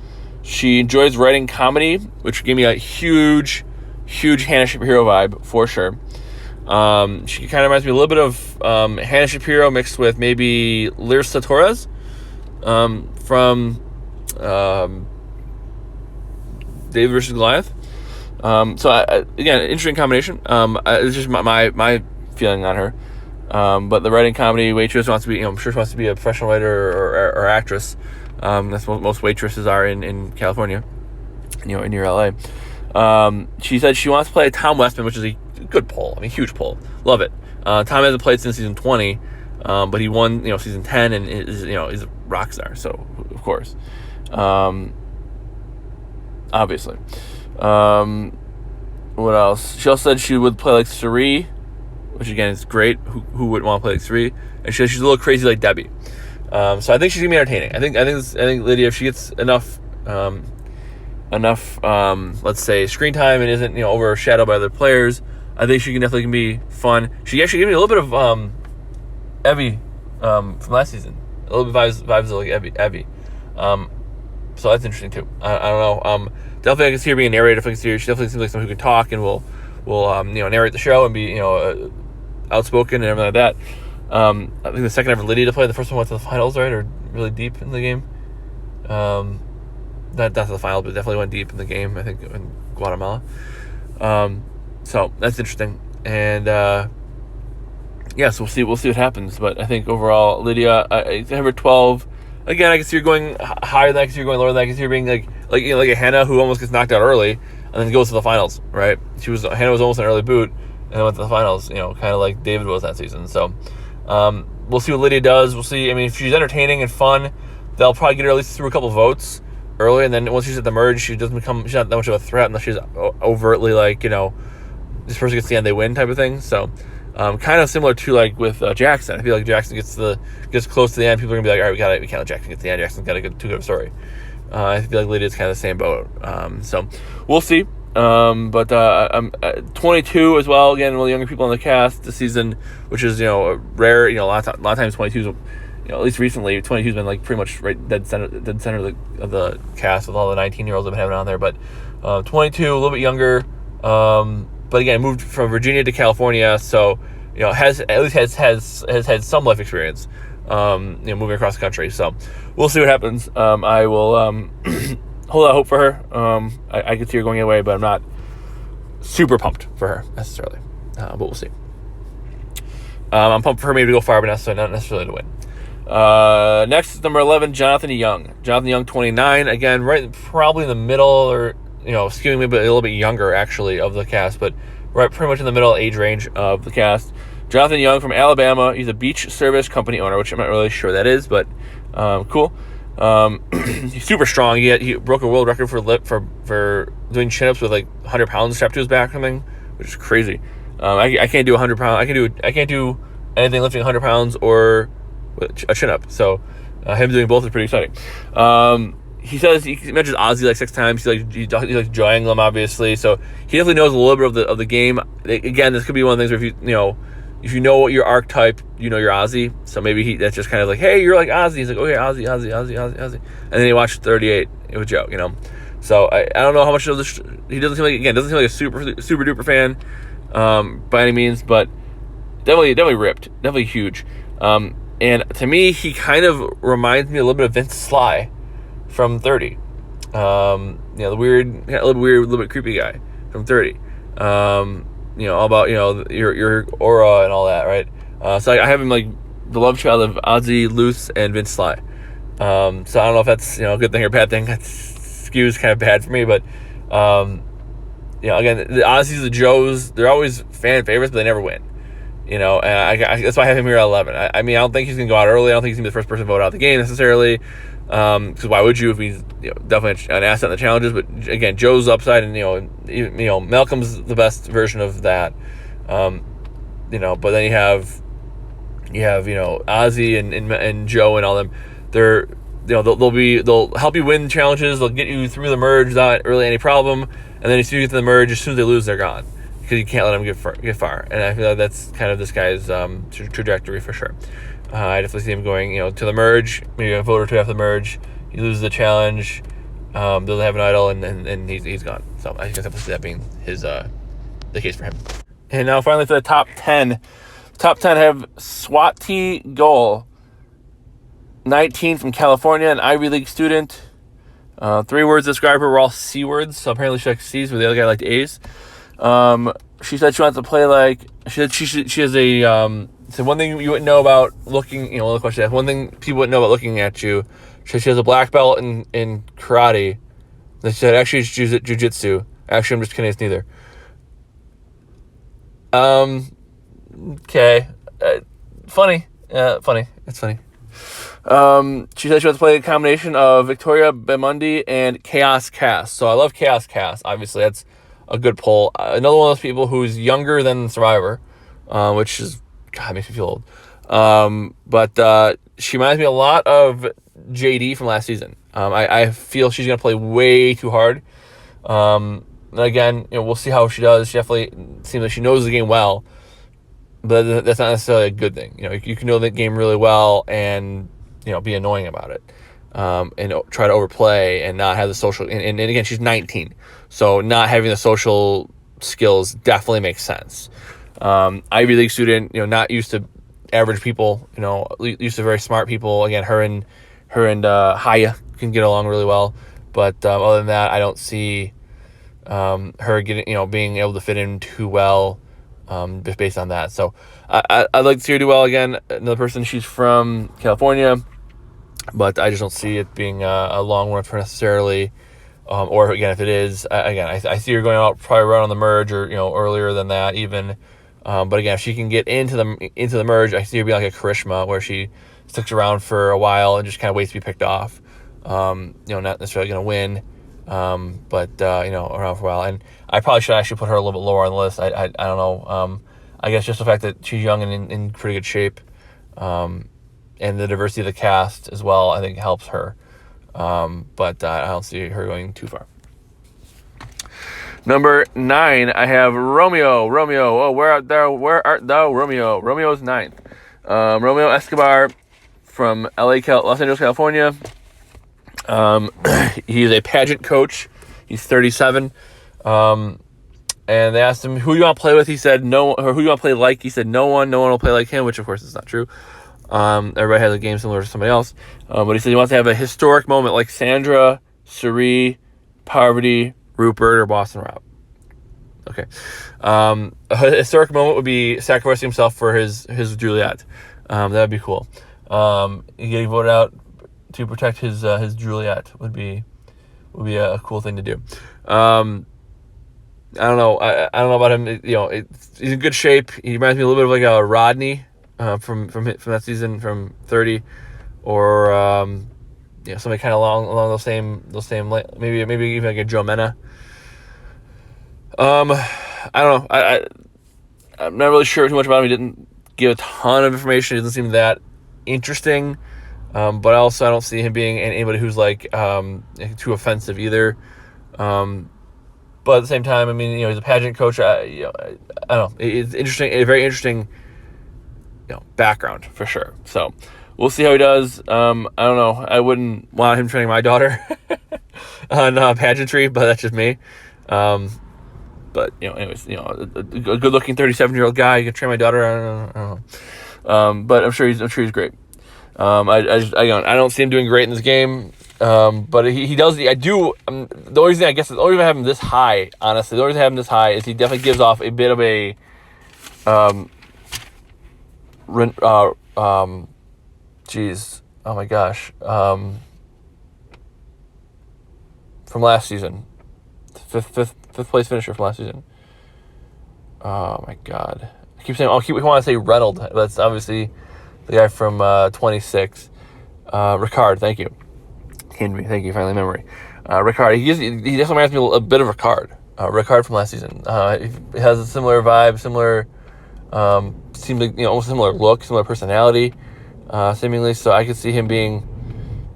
She enjoys writing comedy, which gave me a huge Hannah Shapiro vibe for sure. She kind of reminds me a little bit of Hannah Shapiro mixed with maybe Lyrsa Torres from David versus Goliath. Again, interesting combination. It's just my feeling on her. But the writing comedy waitress wants to be, I'm sure she wants to be a professional writer or actress. That's what most waitresses are in California, near LA. She said she wants to play Tom Westman, which is a good poll. I mean, huge poll. Love it. Tom hasn't played since season 20, but he won, season 10 and is, he's a rock star. So, of course. Obviously. What else? She also said she would play like Suri, which again is great. Who wouldn't want to play like Suri? And she said she's a little crazy like Debbie. So I think she's gonna be entertaining. I think Lydia, if she gets enough, let's say screen time and isn't overshadowed by other players, I think she can definitely be fun. She actually gave me a little bit of Evie from last season. A little bit vibes of like Evie. So that's interesting too. I don't know. Definitely I can see her being a narrator. She definitely seems like someone who can talk and will narrate the show and be outspoken and everything like that. I think the second ever Lydia to play. The first one went to the finals, right, or really deep in the game. Not to the final, but definitely went deep in the game. I think in Guatemala. So that's interesting, and so we'll see what happens. But I think overall, Lydia, I have her 12. Again, I can see her going higher than that. I can see her going lower than that. I can see her being like a Hannah who almost gets knocked out early and then goes to the finals. Right? Hannah was almost an early boot and then went to the finals. Kind of like David was that season. So we'll see what Lydia does. We'll see. I mean, if she's entertaining and fun, they'll probably get her at least through a couple votes early, and then once she's at the merge, she's not that much of a threat unless she's overtly like this person gets to the end, they win type of thing. So kind of similar to like with Jackson. I feel like Jackson gets close to the end, people are gonna be like, all right, we can't let Jackson get to the end. Jackson's got too good of a story. I feel like Lydia's kind of the same boat. So we'll see. But I'm 22 as well. Again, one of the younger people on the cast this season, which is rare. A lot of times 22s. At least recently, 22's been like pretty much right dead center of the cast with all the 19-year-olds I've been having on there. But 22, a little bit younger. But again, moved from Virginia to California, so has had some life experience. Moving across the country. So we'll see what happens. I will hold out hope for her. I could see her going away, but I'm not super pumped for her necessarily. But we'll see. I'm pumped for her maybe to go far, but not necessarily to win. Next is number 11, Jonathan Young. Jonathan Young, 29. Again, right probably in the middle, or skewing maybe a little bit younger actually of the cast, but right pretty much in the middle age range of the cast. Jonathan Young from Alabama. He's a beach service company owner, which I'm not really sure that is, but cool. He's super strong. He broke a world record for doing chin-ups with like 100 pounds strapped to his back or something, which is crazy. I can't do 100 pounds. I can't do anything lifting 100 pounds or a chin-up. So him doing both is pretty exciting. He says he mentions Ozzy like 6 times. He likes joining them, obviously. So he definitely knows a little bit of the game. Again, this could be one of the things where if you know what your archetype, you're Ozzy. So maybe that's just kind of like, hey, you're like Ozzy. He's like, okay, Ozzy. And then he watched 38 with Joe, So I don't know how much of this he doesn't seem like a super duper fan by any means, but definitely ripped, definitely huge. And to me, he kind of reminds me a little bit of Vince Sly from 30. The weird, a little bit creepy guy from 30. All about your aura and all that, right? So I have him like the love child of Ozzy, Luce, and Vince Sly. So I don't know if that's a good thing or bad thing. That skews kind of bad for me, but again, the Ozzy's, the Joes, they're always fan favorites, but they never win. And that's why I have him here at 11. I don't think he's gonna go out early. I don't think he's gonna be the first person to vote out the game necessarily. Because why would you if he's definitely an asset in the challenges? But again, Joe's upside, and Malcolm's the best version of that. But then you have Ozzy and Joe and all them. They're they'll help you win challenges. They'll get you through the merge without really any problem. And then as soon as you get to the merge, as soon as they lose, they're gone because you can't let them get far. And I feel like that's kind of this guy's trajectory for sure. I definitely see him going, to the merge, maybe a vote or two after the merge. He loses the challenge, doesn't have an idol, and he's gone. So I guess I have see that being the case for him. And now finally for the top 10. Top 10 have Swati Goal, 19 from California, an Ivy League student. 3 words to describe her were all C words, so apparently she likes C's, where the other guy liked A's. She said she wants to play like, she has a, so one thing you wouldn't know about looking, the question, one thing people wouldn't know about looking at you, she has a black belt in karate. She said, actually, it's jiu-jitsu. Actually, I'm just kidding, it's neither. Okay. Funny. Funny. It's funny. She said she wants to play a combination of Victoria Bemundi and Chaos Cast. So I love Chaos Cast. Obviously, that's a good pull. Another one of those people who's younger than Survivor, which is, God, makes me feel old. But she reminds me a lot of JD from last season. I feel she's going to play way too hard. Again, we'll see how she does. She definitely seems like she knows the game well, but that's not necessarily a good thing. You can know the game really well and, be annoying about it. And try to overplay and not have the social, and again, she's 19. So not having the social skills definitely makes sense. Ivy League student, not used to average people, used to very smart people. Again, her and Haya can get along really well. But other than that, I don't see her getting, being able to fit in too well, just based on that. So I'd like to see her do well again. Another person, she's from California, but I just don't see it being a long run for necessarily. Or again, if it is, I see her going out probably right on the merge or earlier than that even. But again, if she can get into the merge, I see her being like a Karishma where she sticks around for a while and just kind of waits to be picked off. Not necessarily going to win, but around for a while. And I probably should actually put her a little bit lower on the list. I don't know. I guess just the fact that she's young and in pretty good shape, and the diversity of the cast as well, I think helps her. But I don't see her going too far. Number 9, I have Romeo. Oh, where art thou, Romeo? Romeo's 9th. Romeo Escobar from Los Angeles, California. He's a pageant coach. He's 37. And they asked him, who do you want to play with? He said, no, or who do you want to play like? He said, no one will play like him, which of course is not true. Everybody has a game similar to somebody else. But he said he wants to have a historic moment like Sandra, Suri, Parvati, Rupert, or Boston Rob. Okay. A historic moment would be sacrificing himself for his Juliet. That would be cool. Getting voted out to protect his Juliet would be a cool thing to do. I don't know. I don't know about him. He's in good shape. He reminds me a little bit of like a Rodney from that season from 30, or somebody kind of along those same maybe even like a Joe Mena. I don't know. I'm not really sure too much about him. He didn't give a ton of information. He doesn't seem that interesting. But also I don't see him being anybody who's like too offensive either. But at the same time, I mean, he's a pageant coach. I don't know. It's interesting, a very interesting, background for sure. So we'll see how he does. I don't know. I wouldn't want him training my daughter on pageantry, but that's just me. But anyways, a good-looking 37-year-old guy can train my daughter. I don't know. But I'm sure he's great. I don't see him doing great in this game. But he does. I do. The only reason the only reason I have him this high, honestly, the only reason I have him this high is he definitely gives off a bit of a, geez, oh my gosh, from last season, fifth place finisher from last season. Oh my God, I want to say Reynolds. That's obviously the guy from 26. Ricard, thank you. Thank you, finally memory. Ricard, he definitely reminds me a bit of Ricard. Ricard from last season. He has a similar vibe, similar, seems like, almost similar look, similar personality, seemingly. So I could see him being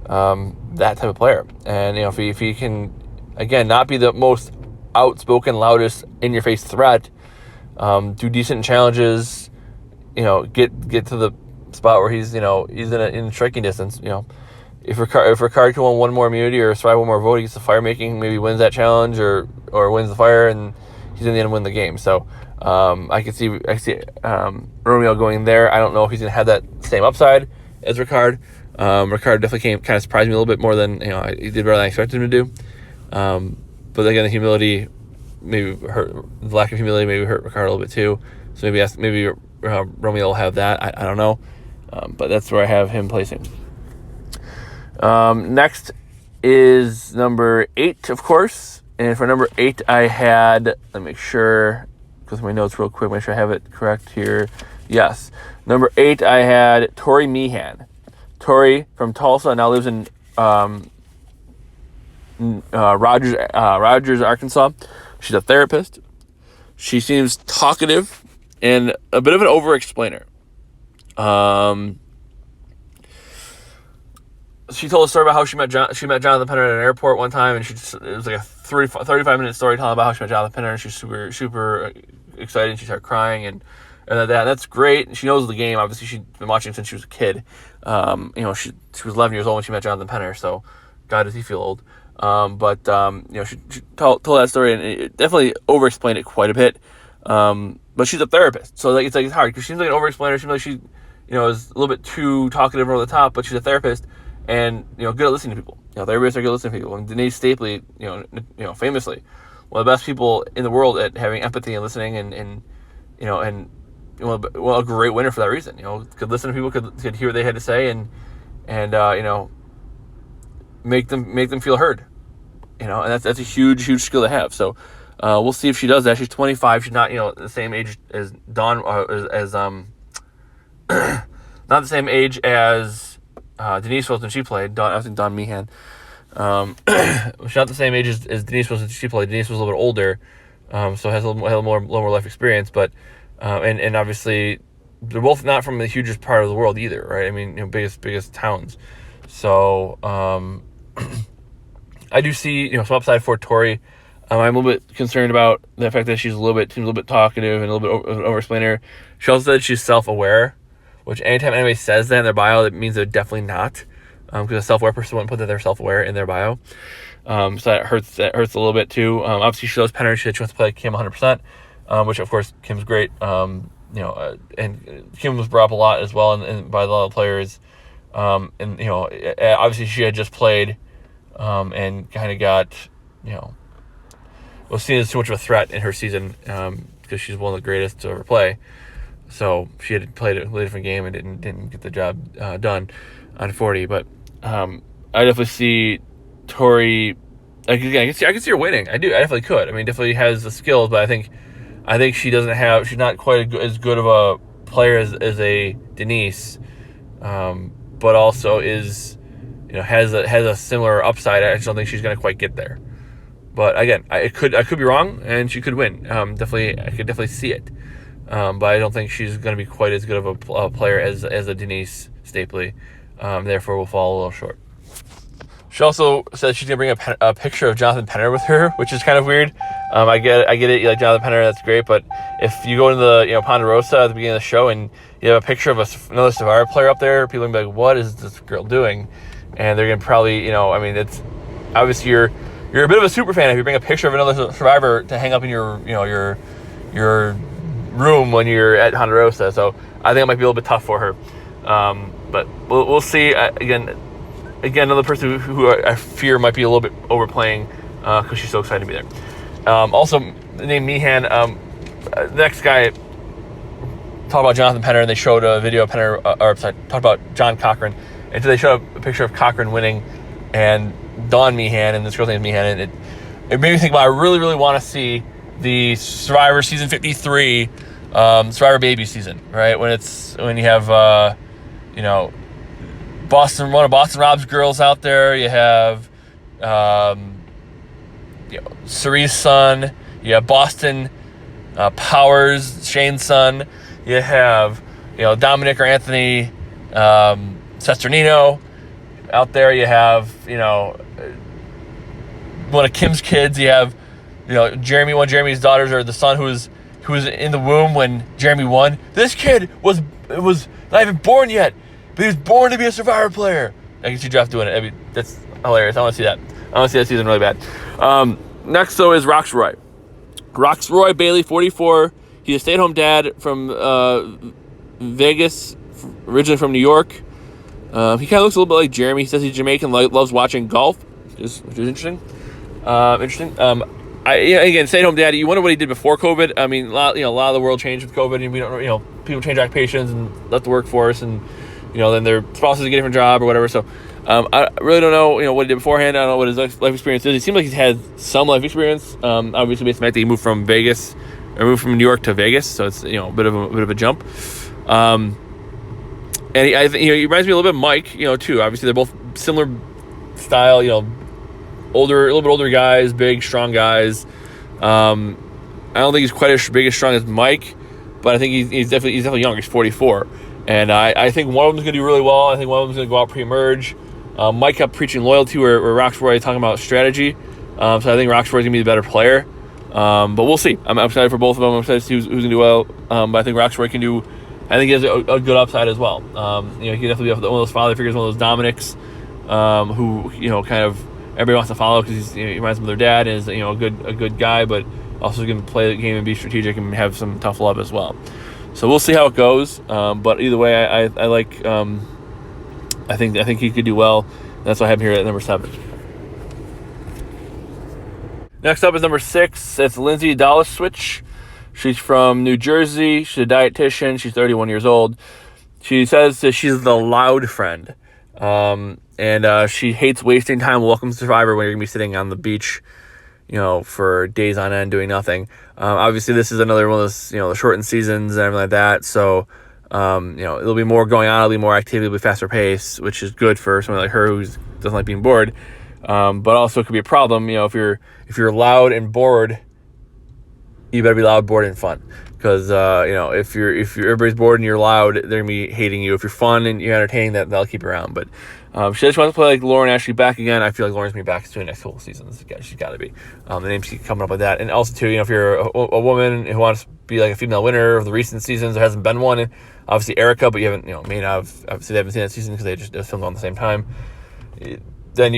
that type of player. And if he can, again, not be the most outspoken, loudest, in-your-face threat, do decent challenges, get to the spot where he's in striking distance, If Ricard can win one more immunity or survive one more vote, he gets the fire making, maybe wins that challenge or wins the fire, and he's in the end win the game. So I can see Romeo going there. I don't know if he's gonna have that same upside as Ricard. Ricard definitely kind of surprised me a little bit more than he did better than I expected him to do. But again, the humility maybe hurt. The lack of humility maybe hurt Ricard a little bit too. So maybe Romeo will have that. I don't know. But that's where I have him placing. Next is number 8, of course. And for number 8, I had, let me make sure, go through my notes real quick, make sure I have it correct here. Yes. Number 8, I had Tori Meehan. Tori from Tulsa now lives in Rogers, Arkansas. She's a therapist. She seems talkative and a bit of an over-explainer. She told a story about how she met Jonathan Penner at an airport one time, and it was like a 35-minute story telling about how she met Jonathan Penner, and she's super, super excited, and she started crying, and that's great. She knows the game. Obviously, she's been watching since she was a kid. She was 11 years old when she met Jonathan Penner, so God, does he feel old. She told that story, and it definitely over-explained it quite a bit. But she's a therapist, so it's hard, because she's like an over-explainer. She seems like she, is a little bit too talkative over the top, but she's a therapist. And, good at listening to people. Therapists are good at listening to people. And Denise Stapley, famously, one of the best people in the world at having empathy and listening and a great winner for that reason. Could listen to people, could hear what they had to say and make them feel heard. And that's a huge, huge skill to have. So, we'll see if she does that. She's 25. She's not, the same age as Dawn, not the same age as Denise was when she played. I think Dawn Meehan. She's not the same age as Denise was when she played. Denise was a little bit older, so has a little more life experience. But and obviously they're both not from the hugest part of the world either, right? I mean, biggest towns. So I do see some upside for Tori. I'm a little bit concerned about the fact that she's seems a little bit talkative and a little bit of an over-explainer. She also said she's self-aware, which anytime anybody says that in their bio, that means they're definitely not. Because a self-aware person wouldn't put that they're self-aware in their bio. So that hurts a little bit too. Obviously, she loves Penner. She said she wants to play Kim 100%, which of course Kim's great. And Kim was brought up a lot as well and by a lot of players. Obviously she had just played, and kind of got, was seen as too much of a threat in her season, because she's one of the greatest to ever play. So she had played a different game and didn't get the job done on 40. But I definitely see Tori. I can see her winning. I do. I definitely could. I mean, definitely has the skills, but I think she doesn't have. She's not quite as good of a player as a Denise, but also is has a similar upside. I just don't think she's going to quite get there. But again, I could be wrong, and she could win. I could definitely see it. But I don't think she's going to be quite as good of a player as a Denise Stapley. Therefore, will fall a little short. She also said she's going to bring a picture of Jonathan Penner with her, which is kind of weird. I get it. You like Jonathan Penner, that's great. But if you go into the Ponderosa at the beginning of the show and you have a picture of another Survivor player up there, people are going to be like, "What is this girl doing?" And they're going to probably, it's obviously you're a bit of a super fan if you bring a picture of another Survivor to hang up in your room when you're at Ponderosa. So I think it might be a little bit tough for her. But we'll see. Again, again, another person who I fear might be a little bit overplaying because she's so excited to be there. Also, named Meehan. The next guy talked about Jonathan Penner, and they showed a video of Penner, talked about John Cochran, and so they showed a picture of Cochran winning, and Dawn Meehan, and this girl's name is Meehan, and it made me think about, I really, really want to see the Survivor season 53, Survivor baby season, right? When you have, one of Boston Rob's girls out there. You have, Cerie's son. You have Boston Powers, Shane's son. You have, Dominic or Anthony Sesternino out there. You have, one of Kim's kids. You have, Jeremy. One of Jeremy's daughters, or the son who was in the womb when Jeremy won. This kid was not even born yet, but he was born to be a Survivor player. I can see Jeff doing it. I mean, that's hilarious. I want to see that. I want to see that season really bad. Next, though, is Roxroy. Roxroy Bailey, 44. He's a stay-at-home dad from Vegas, originally from New York. He kind of looks a little bit like Jeremy. He says he's Jamaican, loves watching golf, which is interesting. Again, stay-at-home daddy. You wonder what he did before COVID. I mean, a lot of the world changed with COVID, and we don't, people change occupations and left the workforce, and then their spouses get a different job or whatever. So, I really don't know, what he did beforehand. I don't know what his life experience is. It seems like he's had some life experience. Obviously, based on the fact that he moved from New York to Vegas, so it's a bit of a jump. And he reminds me a little bit of Mike, too. Obviously, they're both similar style, a little bit older guys, big, strong guys. I don't think he's quite as big as strong as Mike, but I think he's definitely younger. He's 44, and I think one of them's going to do really well. I think one of them's going to go out pre-merge. Mike kept preaching loyalty, where Roxroy talking about strategy. So I think Roxroy's going to be the better player. But we'll see. I'm excited for both of them. I'm excited to see who's going to do well. But I think Roxroy can do. I think he has a good upside as well. He can definitely be one of those father figures, one of those Dominics, who kind of everybody wants to follow because he reminds them of their dad. And is a good guy, but also can play the game and be strategic and have some tough love as well. So we'll see how it goes. But either way, I like. I think he could do well. That's why I have him here at number 7. Next up is number 6. It's Lindsay Switch. She's from New Jersey. She's a dietitian. She's 31 years old. She says that she's the loud friend. And she hates wasting time. Welcome to Survivor when you're going to be sitting on the beach, for days on end doing nothing. Obviously, this is another one of those, the shortened seasons and everything like that. So, there'll be more going on. It'll be more activity. It'll be faster pace, which is good for someone like her who doesn't like being bored. But also it could be a problem, if you're loud and bored, you better be loud, bored, and fun. Because if everybody's bored and you're loud, they're gonna be hating you. If you're fun and you're entertaining, that'll keep you around. But she just wants to play like Lauren Ashley back again. I feel like Lauren's gonna be back soon next couple seasons. She's got to be. The name's coming up with that. And also too, if you're a woman who wants to be like a female winner of the recent seasons, there hasn't been one. Obviously Erica, but you haven't, may not have. Obviously they haven't seen that season because they just filmed on the same time. Then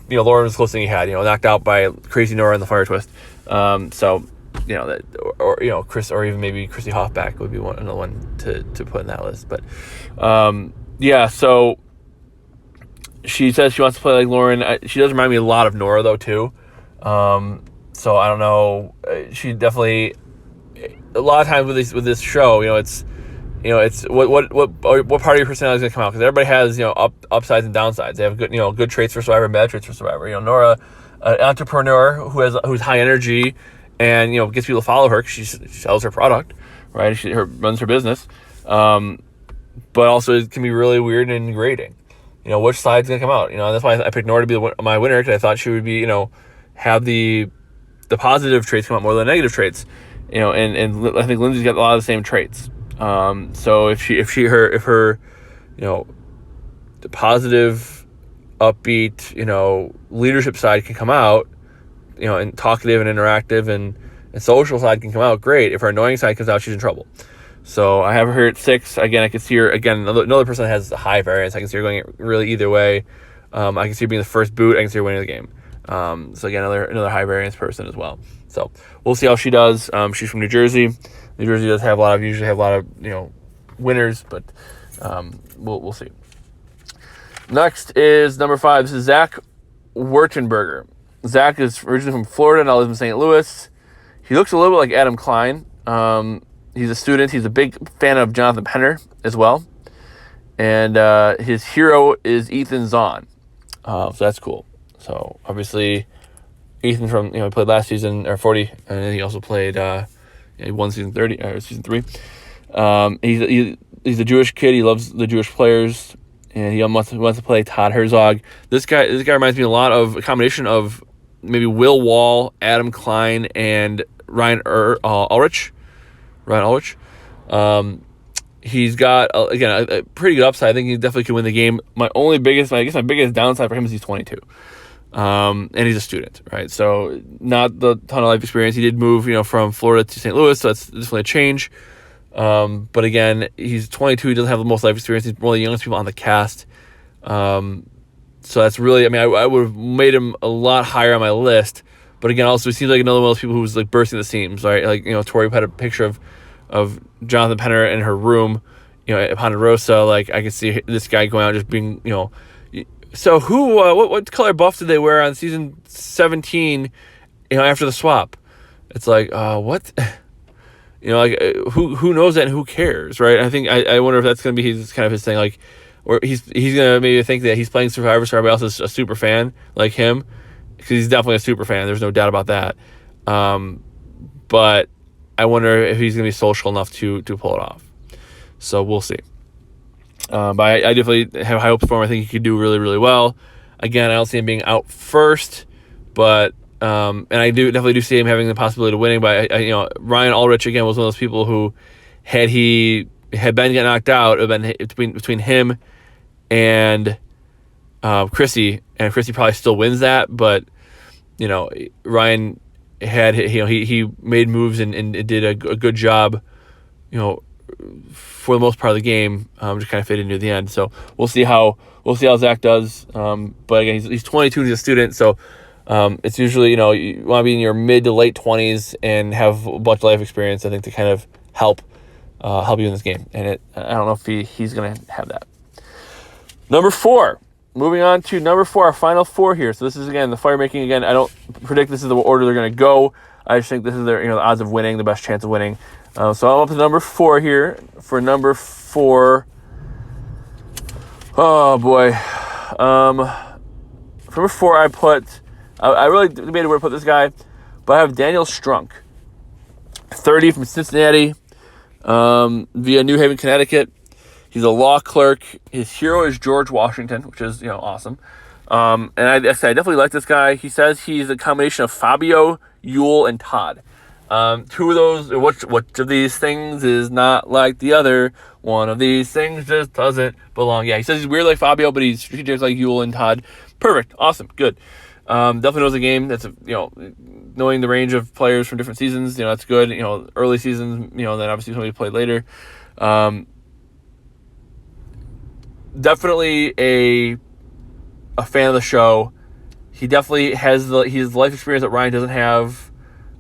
Lauren was the closest thing you had. Knocked out by Crazy Nora in the fire twist. That or Chris, or even maybe Chrissy Hoffback would be another one to put in that list. But so she says she wants to play like Lauren. She does remind me a lot of Nora though too. So I don't know. She definitely, a lot of times with this show, it's what part of your personality is going to come out, because everybody has upsides and downsides. They have good traits for Survivor and bad traits for Survivor. Nora, an entrepreneur who's high energy and gets people to follow her because she sells her product, right? She runs her business, but also it can be really weird and grating. Which side's gonna come out? And that's why I picked Nora to be my winner, because I thought she would be have the positive traits come out more than the negative traits. And I think Lindsay's got a lot of the same traits. So if her the positive, upbeat, leadership side can come out, and talkative and interactive and social side can come out, great. If her annoying side comes out, she's in trouble. So I have her at 6. Again, I can see her, another person that has high variance. I can see her going really either way. I can see her being the first boot. I can see her winning the game. So again, another high variance person as well. So we'll see how she does. She's from New Jersey. New Jersey does usually have a lot of winners, but we'll see. Next is number 5. This is Zach Wurtenberger. Zach is originally from Florida, now lives in St. Louis. He looks a little bit like Adam Klein. He's a student. He's a big fan of Jonathan Penner as well. And his hero is Ethan Zahn. So that's cool. So obviously, Ethan from he played last season or 40, and then he also played he won season 30 or season 3. He's a Jewish kid. He loves the Jewish players, and he wants to play Todd Herzog. This guy reminds me a lot of a combination of maybe Will Wall, Adam Klein, and Ryan Ulrich. Ryan Ulrich. He's got again a pretty good upside. I think he definitely can win the game. My biggest downside for him is he's 22, and he's a student, right? So not the ton of life experience. He did move, from Florida to St. Louis, so that's definitely a change. But again, he's 22. He doesn't have the most life experience. He's one of the youngest people on the cast. So that's really, I would have made him a lot higher on my list. But again, also, he seems like another one of those people who's like bursting the seams, right? Like, Tori had a picture of Jonathan Penner in her room, at Ponderosa. Like, I can see this guy going out just being, So what color buff did they wear on season 17, after the swap? It's like, what? Who knows that and who cares, right? I think, I wonder if that's going to be his thing, like, or he's going to maybe think that he's playing Survivor, so everybody else is a super fan like him, because he's definitely a super fan. There's no doubt about that. But I wonder if he's going to be social enough to pull it off. So we'll see. But I definitely have high hopes for him. I think he could do really, really well. Again, I don't see him being out first, but and I definitely see him having the possibility of winning. But Ryan Ulrich again was one of those people who, had Ben get knocked out, it would have been between him and Chrissy, and Chrissy probably still wins that. But Ryan had he made moves and did a good job, for the most part of the game, just kind of fit into the end. So we'll see how Zach does. But again, he's 22, he's a student, so it's usually you want to be in your mid to late 20s and have a bunch of life experience, I think, to kind of help you in this game. And I don't know if he's going to have that. Number 4. Moving on to number 4, our final 4 here. So this is, again, the fire making. Again, I don't predict this is the order they're going to go. I just think this is their, the odds of winning, the best chance of winning. So I'm up to number 4 here. For number 4, oh boy. For number 4, I really debated where to put this guy, but I have Daniel Strunk, 30 from Cincinnati, via New Haven, Connecticut. He's a law clerk. His hero is George Washington, which is, awesome. And I definitely like this guy. He says he's a combination of Fabio, Yule, and Todd. Two of those, which of these things is not like the other? One of these things just doesn't belong. Yeah, he says he's weird like Fabio, but he's strategic like Yule and Todd. Perfect. Awesome. Good. Definitely knows the game. That's, knowing the range of players from different seasons, that's good. Early seasons, then obviously somebody played later. Definitely a fan of the show. He definitely has the life experience that Ryan doesn't have.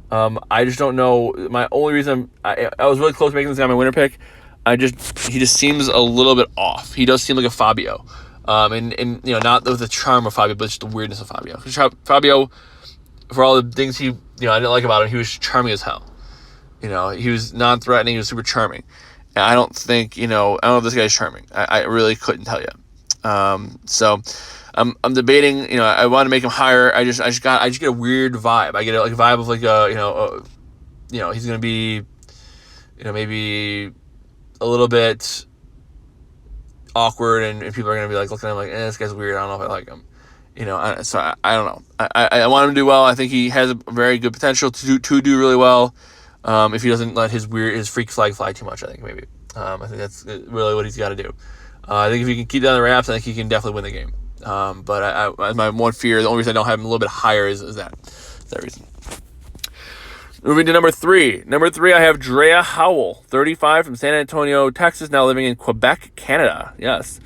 I just don't know. My only reason I was really close to making this guy my winner pick. He just seems a little bit off. He does seem like a Fabio, and not with the charm of Fabio, but just the weirdness of Fabio. Fabio, for all the things I didn't like about him, he was charming as hell. He was non-threatening. He was super charming. And I don't think I don't know if this guy's charming. I really couldn't tell you. So I'm debating. I want to make him higher. I just get a weird vibe. I get a vibe of he's gonna be, maybe a little bit awkward, and people are gonna be like looking at him like, this guy's weird. I don't know if I like him. So I don't know. I want him to do well. I think he has a very good potential to do really well. If he doesn't let his freak flag fly too much, I think maybe. I think that's really what he's got to do. I think if he can keep down the wraps, I think he can definitely win the game. But my one fear, the only reason I don't have him a little bit higher is that reason. Moving to number 3. Number 3, I have Drea Howell, 35 from San Antonio, Texas, now living in Quebec, Canada. Yes.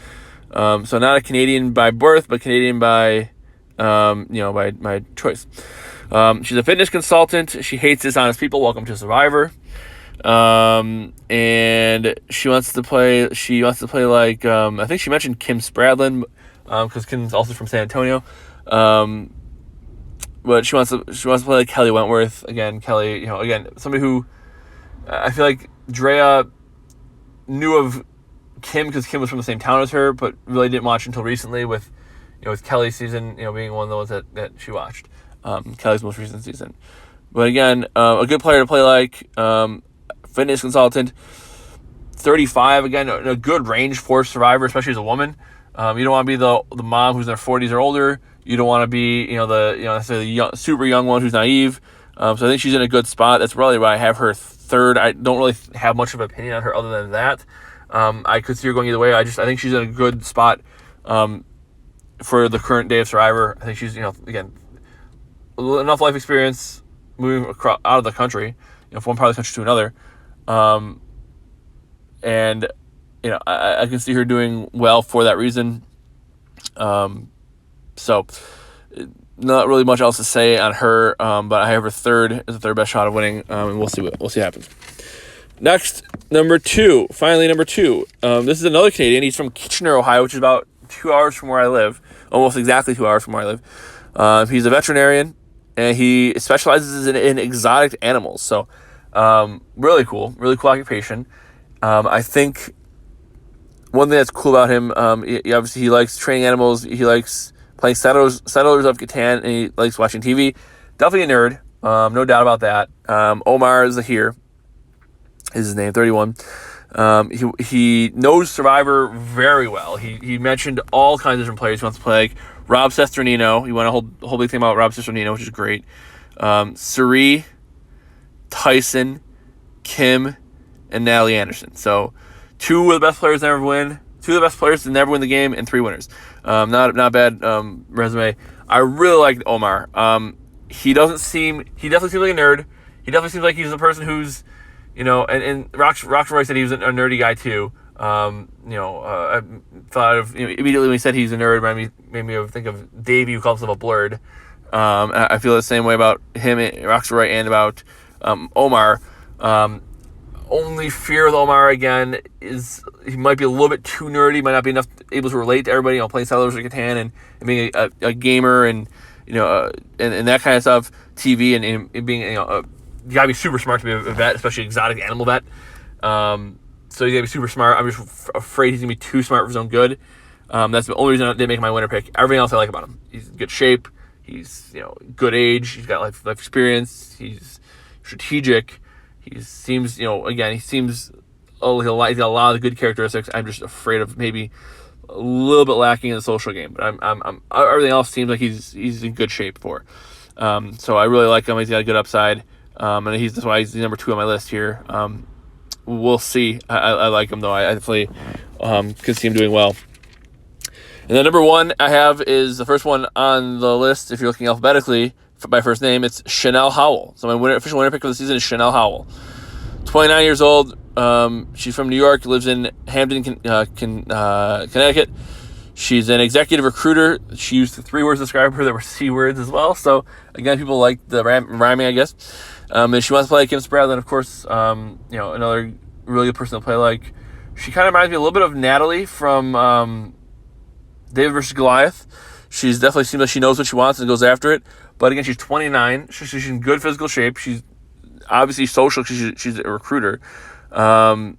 So not a Canadian by birth, but Canadian by by choice. She's a fitness consultant. She hates dishonest people. Welcome to Survivor. And she wants to play like, I think she mentioned Kim Spradlin. because Kim's also from San Antonio. But she wants to play like Kelly Wentworth again. Kelly, somebody who I feel like Drea knew of Kim because Kim was from the same town as her, but really didn't watch until recently with Kelly's season, being one of the ones that she watched, Kelly's most recent season. But again, a good player to play like, fitness consultant, 35, again, a good range for Survivor, especially as a woman. You don't want to be the mom who's in her 40s or older. You don't want to be, necessarily the super young one who's naive. So I think she's in a good spot. That's really why I have her third. I don't really have much of an opinion on her other than that. I could see her going either way. I think she's in a good spot for the current day of Survivor. I think she's, again, enough life experience moving out of the country, from one part of the country to another. And, I can see her doing well for that reason. So not really much else to say on her, but I have her third as the third best shot of winning, and we'll see what happens. Next, number two. This is another Canadian. He's from Kitchener, Ohio, which is about 2 hours from where I live, almost exactly 2 hours from where I live. He's a veterinarian, and he specializes in exotic animals. So, really cool occupation. I think one thing that's cool about him, he likes training animals. He likes playing Settlers of Catan, and he likes watching TV. Definitely a nerd, no doubt about that. Omar Zahir is his name, 31. He knows Survivor very well. He mentioned all kinds of different players he wants to play. Like Rob Cesternino. He won a whole big thing about Rob Cesternino, which is great. Suri, Tyson, Kim, and Natalie Anderson. So 2 of the best players to never win. 2 of the best players to never win the game, and 3 winners. Not a bad resume. I really like Omar. He definitely seems like a nerd. He definitely seems like he's a person who's, and Roxroy said he was a nerdy guy too. I thought of, immediately when he said he's a nerd, made me think of Davey, who calls himself a blurred. I feel the same way about him, Roxroy, and about Omar. Only fear with Omar, again, is he might be a little bit too nerdy, might not be able to relate to everybody, playing Settlers of Catan and being a gamer and, and that kind of stuff, TV and being, you gotta be super smart to be a vet, especially exotic animal vet. So you gotta be super smart. I'm just afraid he's gonna be too smart for his own good. That's the only reason I didn't make my winner pick. Everything else I like about him. He's in good shape. He's, good age. He's got life experience. He's strategic. He seems, he's got a lot of the good characteristics. I'm just afraid of maybe a little bit lacking in the social game. But I'm everything else seems like he's in good shape for. So I really like him. He's got a good upside. And that's why he's number 2 on my list here. We'll see. I like him though. I definitely can see him doing well. And then number 1 I have is the first one on the list. If you're looking alphabetically by first name, it's Chanel Howell. So my official winner pick for the season is Chanel Howell. 29 years old. She's from New York. Lives in Hamden, Connecticut. She's an executive recruiter. She used 3 words to describe her that were C words as well. So again, people like the rhyming, I guess. And she wants to play like Kim Spradlin, of course. Another really good person to play like. She kind of reminds me a little bit of Natalie from David versus Goliath. She's definitely seems like she knows what she wants and goes after it. But again, she's 29. She's in good physical shape. She's obviously social because she's a recruiter. And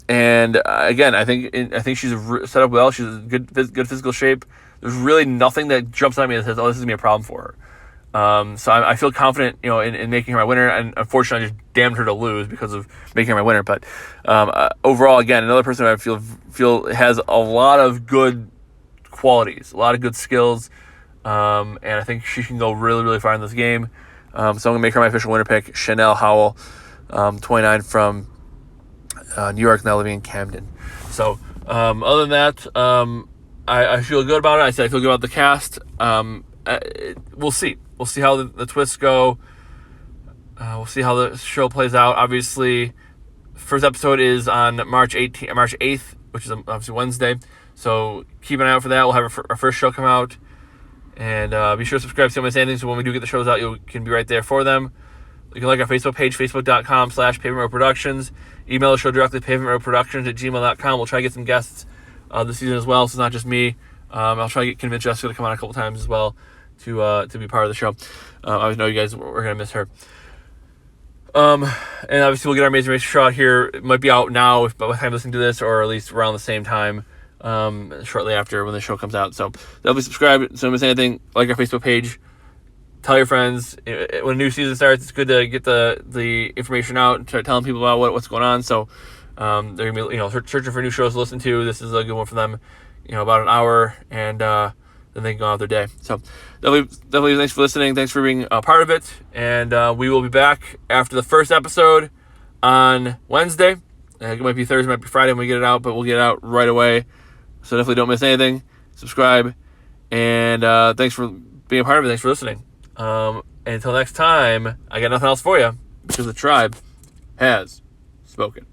again, I think she's set up well. She's in good physical shape. There's really nothing that jumps at me that says, "Oh, this is gonna be a problem for her." So I feel confident, in making her my winner. And unfortunately, I just damned her to lose because of making her my winner. But overall, again, another person I feel has a lot of good qualities, a lot of good skills, and I think she can go really, really far in this game. So I'm gonna make her my official winner pick, Chanel Howell, 29 from New York, now living in Camden. So other than that, I feel good about it. I feel good about the cast. We'll see. We'll see how the twists go. We'll see how the show plays out. Obviously, first episode is on March 8th, which is obviously Wednesday. So keep an eye out for that. We'll have our first show come out. And be sure to subscribe to my anything so when we do get the shows out, you can be right there for them. You can like our Facebook page, facebook.com/Pavement Road Productions. Email the show directly, pavementroadproductions@gmail.com. We'll try to get some guests this season as well, so it's not just me. I'll try to convince Jessica to come on a couple times as well to be part of the show. I know you guys were gonna miss her. And obviously we'll get our Amazing Race show out here. It might be out now by the time you're listening to this, or at least around the same time, shortly after when the show comes out. So definitely subscribe so don't miss anything. Like our Facebook page. Tell your friends. When a new season starts, it's good to get the information out and start telling people about what's going on. So they're gonna be searching for new shows to listen to. This is a good one for them. About an hour, and then they can go out their day. So definitely thanks for listening. Thanks for being a part of it. And we will be back after the first episode on Wednesday. It might be Thursday, might be Friday when we get it out, but we'll get it out right away. So definitely don't miss anything. Subscribe. And thanks for being a part of it. Thanks for listening. And until next time, I got nothing else for you because the tribe has spoken.